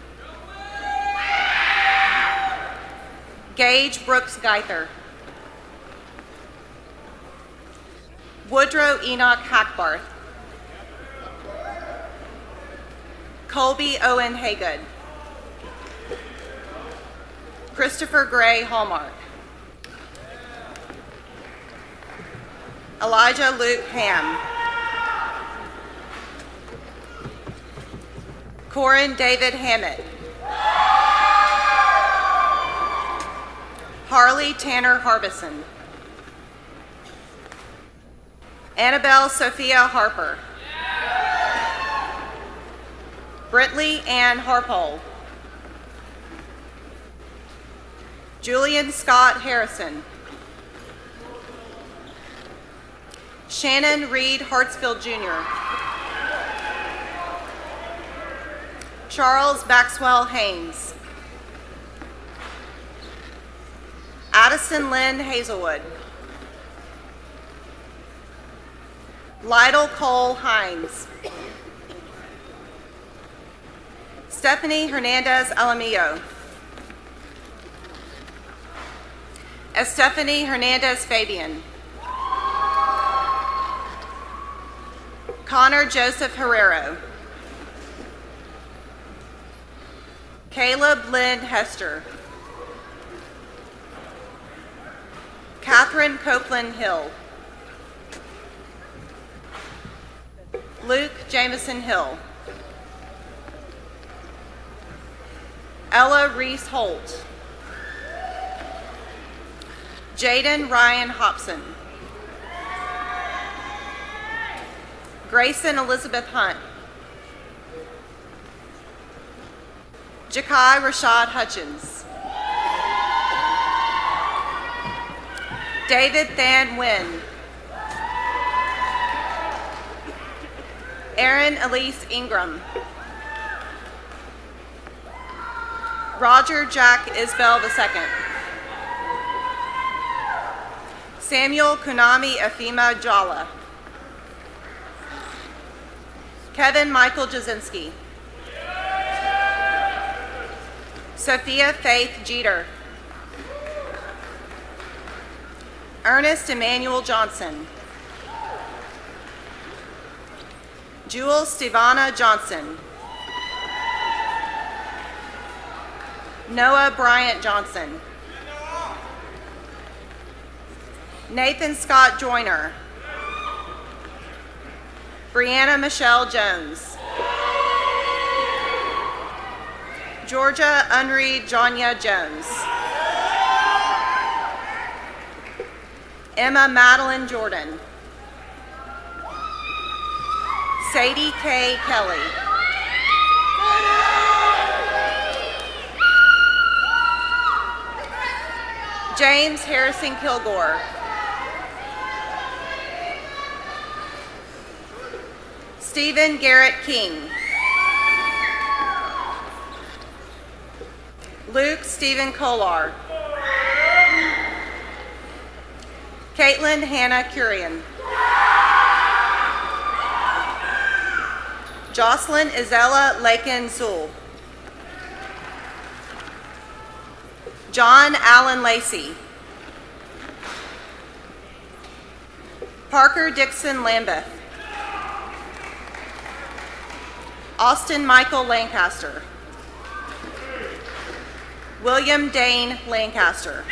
Gage Brooks Geither. Woodrow Enoch Hackbarth. Colby Owen Haygood. Christopher Gray Hallmark. Elijah Luke Ham. Corin David Hammett. Harley Tanner Harbison. Annabelle Sophia Harper. Brittley Ann Harpole. Julian Scott Harrison. Shannon Reed Hartsfield Jr. Charles Maxwell Haynes. Addison Lynn Hazelwood. Lytle Cole Hines. Stephanie Hernandez Alamillo. Estefany Hernandez Fabian. Connor Joseph Herrero. Caleb Lynn Hester. Catherine Copeland Hill. Luke Jameson Hill. Ella Reese Holt. Jaden Ryan Hobson. Grayson Elizabeth Hunt. Jakai Rashad Hutchins. David Than Nguyen. Erin Elise Ingram. Roger Jack Isbell II. Samuel Kunami Afima Jala. Kevin Michael Jasinski. Sophia Faith Jeter. Ernest Emmanuel Johnson. Jewel Stevana Johnson. Noah Bryant Johnson. Nathan Scott Joyner. Brianna Michelle Jones. Georgia Unreed Janya Jones. Emma Madeline Jordan. Sadie K. Kelly. James Harrison Stephen Garrett King. Luke Stephen Kolar. Caitlin Hannah Curian. Jocelyn Isella Lakin Zool. John Allen Lacey. Parker Dixon Lambeth. Austin Michael Lancaster. William Dane Lancaster.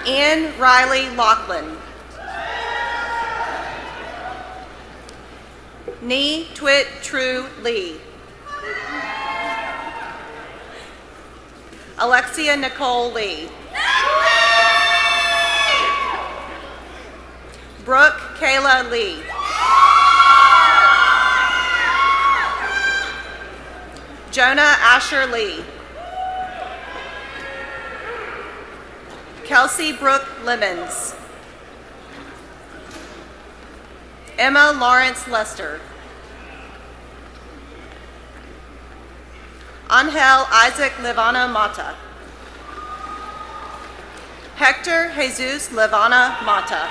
Ian Riley Lachlan. Nee Twit True Lee. Alexia Nicole Lee. Brooke Kayla Lee. Jonah Asher Lee. Kelsey Brooke Lemons. Emma Lawrence Lester. Angel Isaac Levana Mata. Hector Jesus Levana Mata.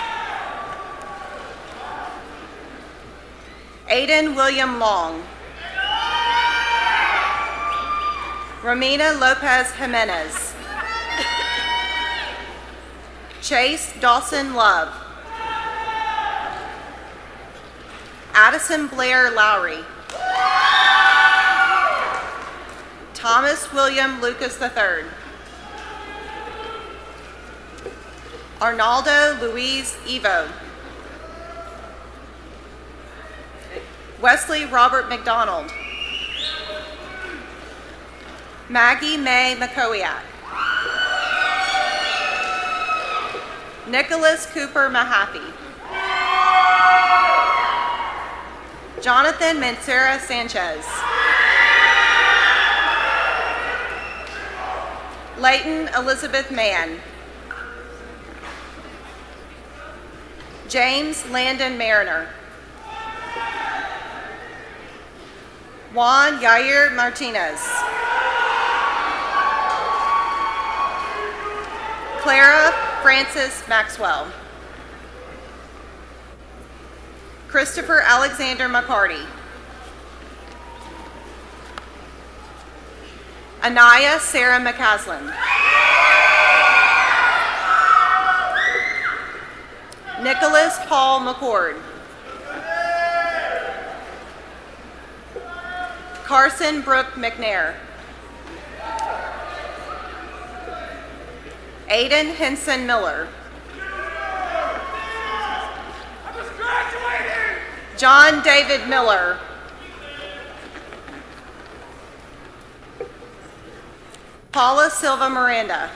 Aiden William Long. Romina Lopez Jimenez. Chase Dawson Love. Addison Blair Lowry. Thomas William Lucas III. Arnaldo Luis Evo. Wesley Robert McDonald. Maggie May McCowiak. Nicholas Cooper Mahaffey. Jonathan Mancera Sanchez. Leighton Elizabeth Mann. James Landon Mariner. Juan Yair Martinez. Clara Francis Maxwell. Christopher Alexander McCarty. Anaya Sarah McCaslin. Nicholas Paul McCord. Carson Brooke McNair. Aiden Henson Miller. John David Miller. Paula Silva Miranda.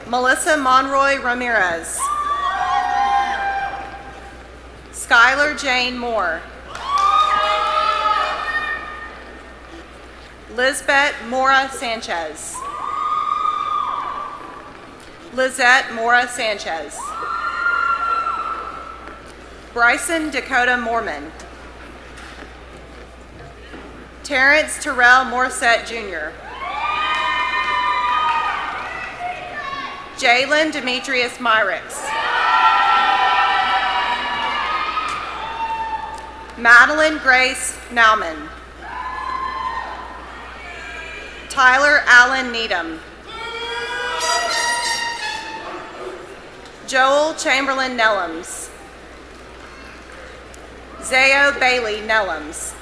Melissa Monroy Ramirez. Skylar Jane Moore. Lisbeth Mora Sanchez. Lizette Mora Sanchez. Bryson Dakota Mormon. Terrence Terrell Morissette Jr. Jalen Demetrius Myricks. Madeline Grace Nauman. Tyler Allen Needham. Joel Chamberlain Nellums. Zayo Bailey Nellums.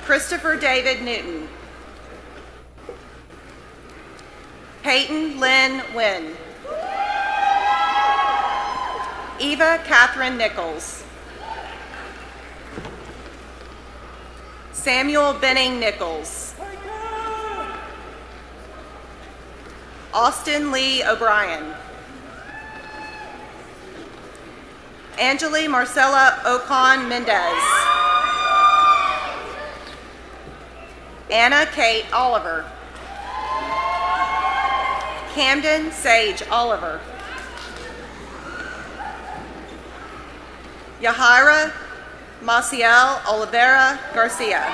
Christopher David Newton. Peyton Lynn Wynn. Eva Catherine Nichols. Samuel Benning Nichols. Austin Lee O'Brien. Angeli Marcella Ocon Mendez. Anna Kate Oliver. Camden Sage Oliver. Yahaira Maciel Oliveira Garcia.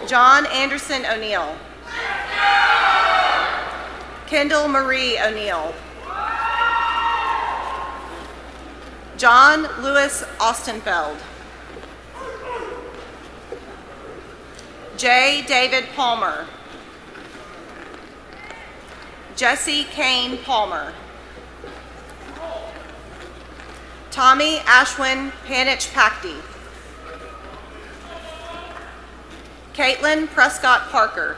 John Anderson O'Neill. Kendall Marie O'Neill. John Lewis Ostenfeld. J. David Palmer. Jesse Kane Palmer. Tommy Ashwin Panich Pakti. Caitlin Prescott Parker.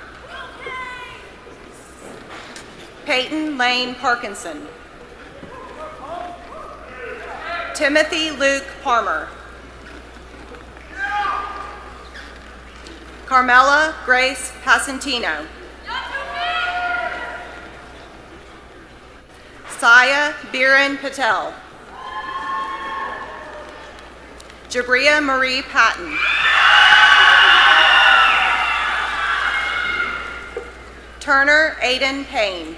Peyton Lane Parkinson. Timothy Luke Palmer. Carmela Grace Pasentino. Saya Biren Patel. Jabria Marie Patton. Turner Aiden Payne.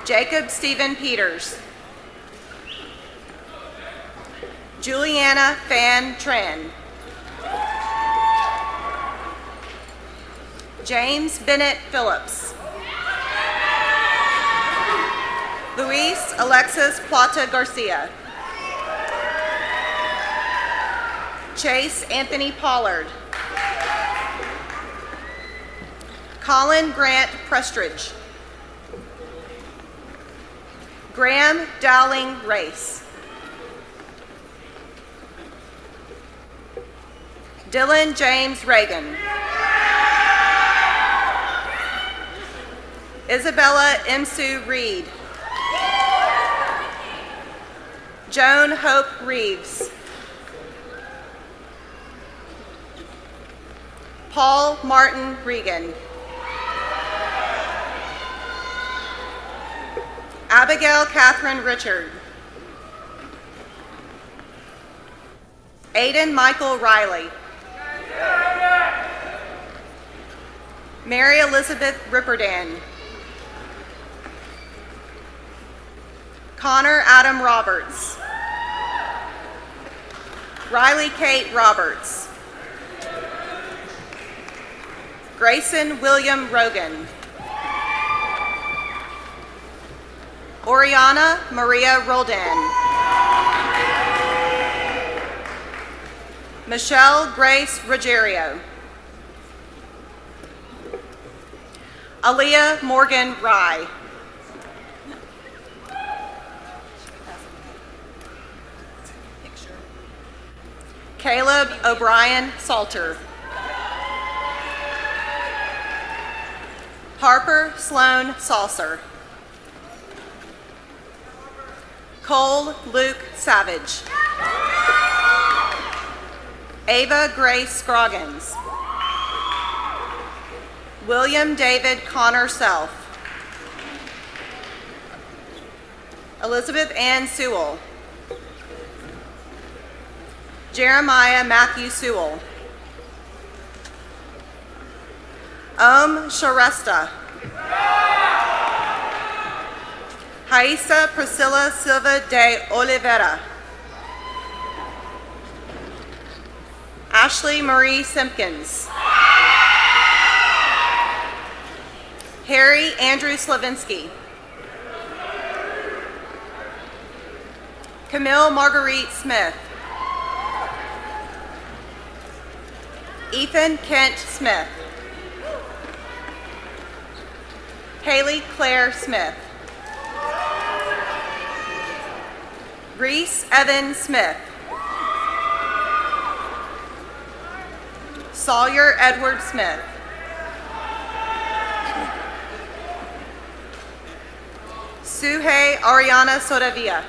Jacob Stephen Peters. Juliana Fan Tran. James Bennett Phillips. Luis Alexis Plata Garcia. Chase Anthony Pollard. Colin Grant Prestridge. Graham Dowling Race. Dylan James Reagan. Isabella Imsu Reed. Joan Hope Reeves. Paul Martin Regan. Abigail Catherine Richard. Aiden Michael Riley. Mary Elizabeth Ripperdan. Connor Adam Roberts. Riley Kate Roberts. Grayson William Rogan. Oriana Maria Roldan. Michelle Grace Ruggiero. Aaliyah Morgan Rye. Caleb O'Brien Salter. Harper Sloan Saucer. Cole Luke Savage. Ava Grace Scroggins. William David Connor Self. Elizabeth Ann Sewell. Jeremiah Matthew Sewell. Sharesta. Haisa Priscilla Silva de Oliveira. Ashley Marie Simpkins. Harry Andrew Slavinsky. Camille Marguerite Smith. Ethan Kent Smith. Haley Claire Smith. Reese Evan Smith. Sawyer Edward Smith. Suhei Ariana Sodavia.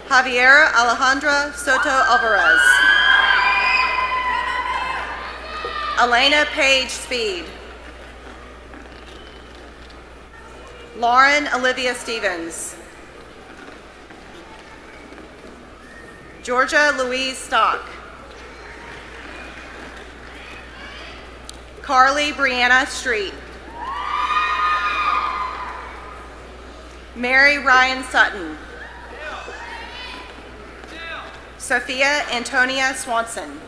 Javiera Alejandra Soto Alvarez. Elena Page Speed. Lauren Olivia Stevens. Georgia Louise Stock. Carly Brianna Street. Mary Ryan Sutton. Sophia Antonia Swanson.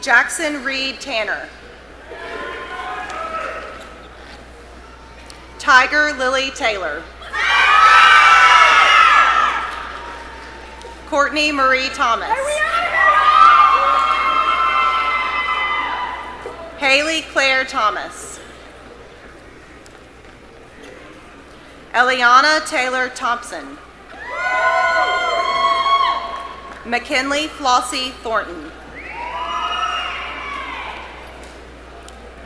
Jackson Reed Tanner. Tiger Lily Taylor. Courtney Marie Thomas. Haley Claire Thomas. Eliana Taylor Thompson. McKinley Flossie Thornton.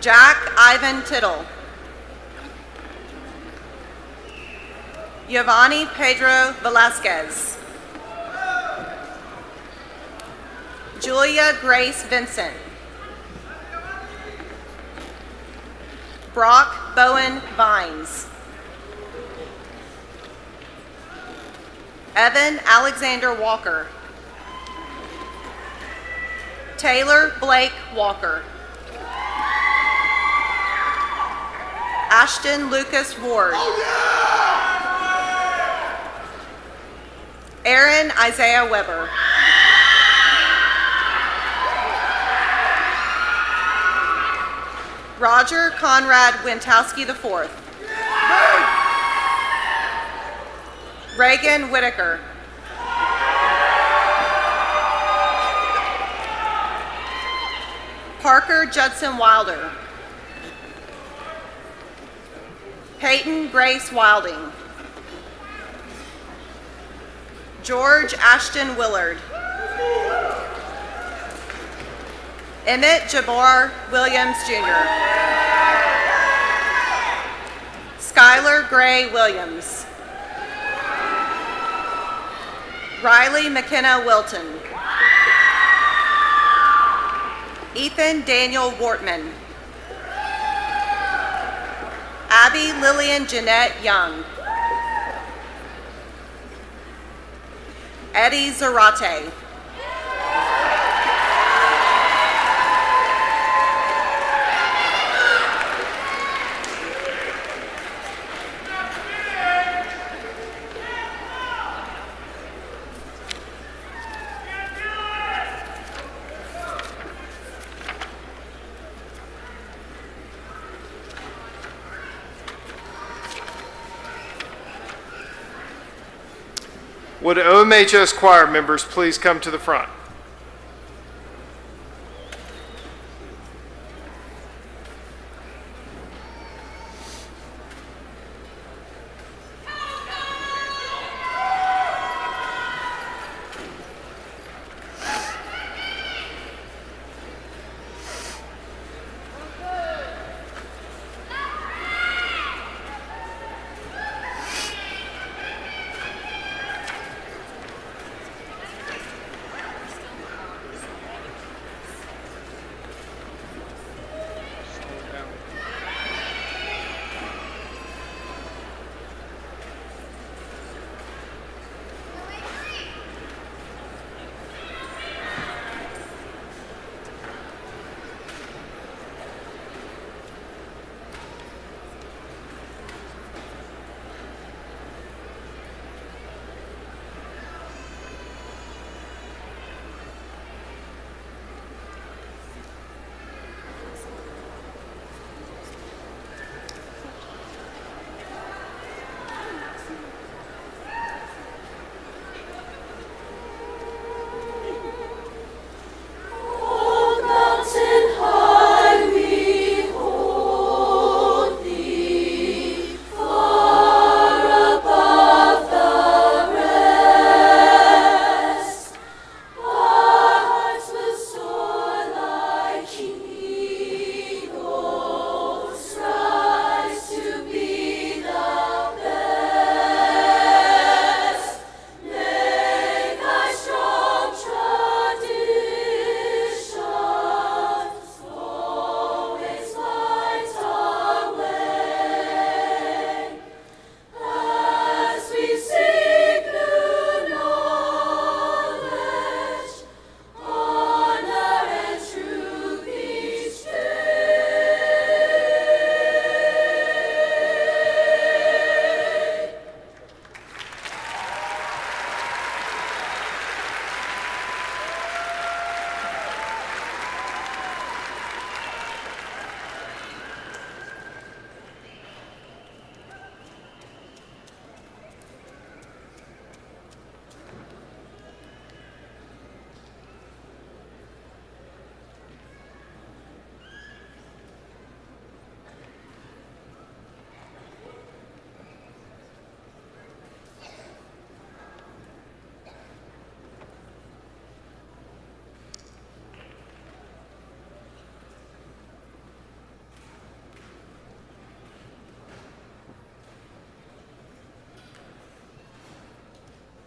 Jack Ivan Tittle. Giovanni Pedro Velasquez. Julia Grace Vincent. Brock Bowen Vines. Evan Alexander Walker. Taylor Blake Walker. Ashton Lucas Ward. Aaron Isaiah Weber. Roger Conrad Wintowski IV. Reagan Whitaker. Parker Judson Wilder. Peyton Grace Wilding. George Ashton Willard. Emmett Jabbar Williams Jr. Skylar Gray Williams. Riley McKenna Wilton. Ethan Daniel Wortman. Abby Lillian Jeanette Young. Eddie Zarate. Would OMHS choir members please come to the front?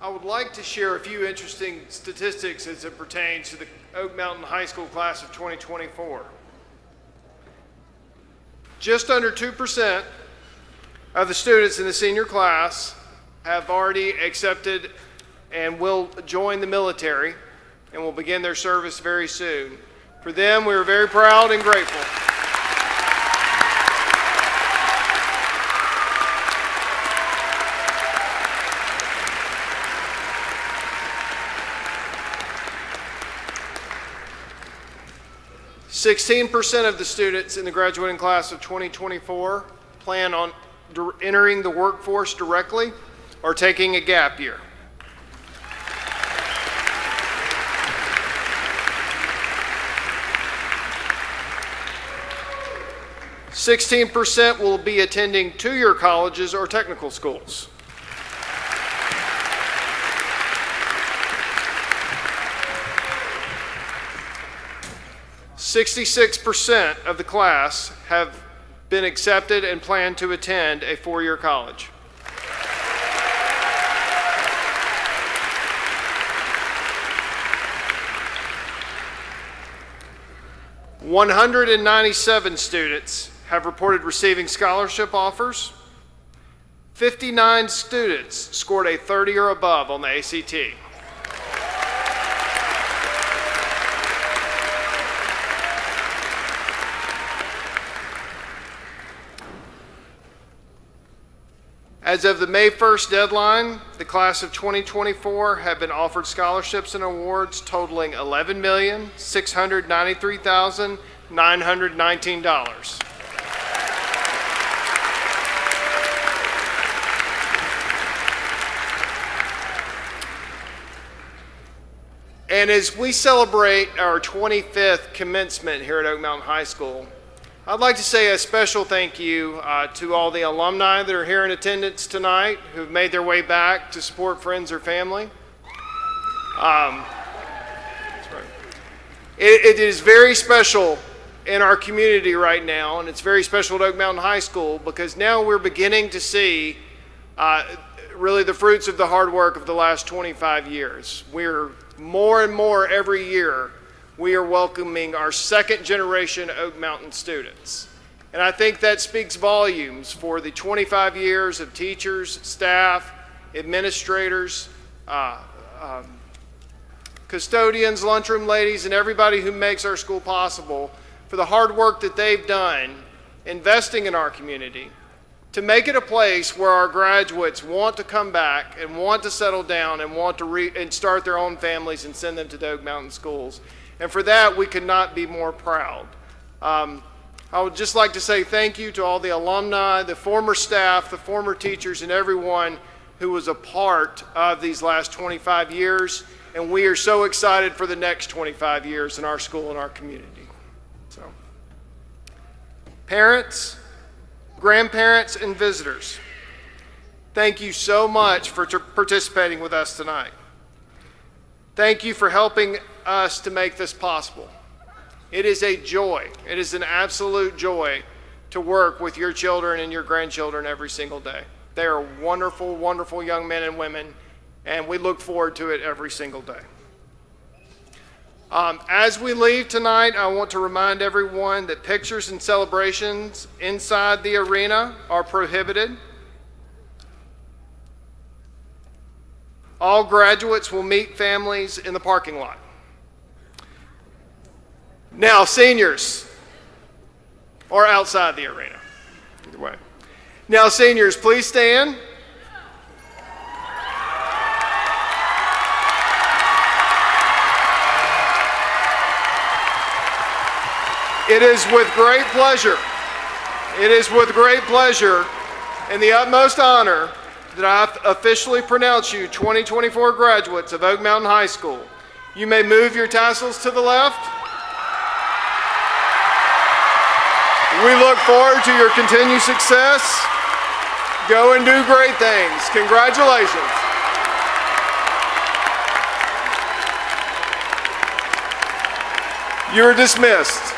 I would like to share a few interesting statistics as it pertains to the Oak Mountain High School class of 2024. Just under 2% of the students in the senior class have already accepted and will join the military and will begin their service very soon. For them, we are very proud and grateful. "16% of the students in the graduating class of 2024 plan on entering the workforce directly or taking a gap year. "16% will be attending two-year colleges or technical schools. "66% of the class have been accepted and plan to attend a four-year college. "197 students have reported receiving scholarship offers. 59 students scored a 30 or above on the ACT. As of the May 1st deadline, the class of 2024 have been offered scholarships and awards totaling $11,693,919. And as we celebrate our 25th commencement here at Oak Mountain High School, I'd like to say a special thank you to all the alumni that are here in attendance tonight who've made their way back to support friends or family. It is very special in our community right now, and it's very special at Oak Mountain High School because now we're beginning to see really the fruits of the hard work of the last 25 years. We're more and more every year we are welcoming our second generation Oak Mountain students. And I think that speaks volumes for the 25 years of teachers, staff, administrators, custodians, lunchroom ladies, and everybody who makes our school possible for the hard work that they've done investing in our community to make it a place where our graduates want to come back and want to settle down and want to and start their own families and send them to the Oak Mountain schools. And for that, we could not be more proud. I would just like to say thank you to all the alumni, the former staff, the former teachers, and everyone who was a part of these last 25 years. And we are so excited for the next 25 years in our school and our community. So, parents, grandparents, and visitors, thank you so much for participating with us tonight. Thank you for helping us to make this possible. It is a joy. It is an absolute joy to work with your children and your grandchildren every single day. They are wonderful, wonderful young men and women, and we look forward to it every single day. As we leave tonight, I want to remind everyone that pictures and celebrations inside the arena are prohibited. All graduates will meet families in the parking lot. Now, seniors, or outside the arena, either way. Now, seniors, please stand. It is with great pleasure and the utmost honor that I officially pronounce you 2024 graduates of Oak Mountain High School. You may move your tassels to the left. We look forward to your continued success. Go and do great things. Congratulations. You're dismissed.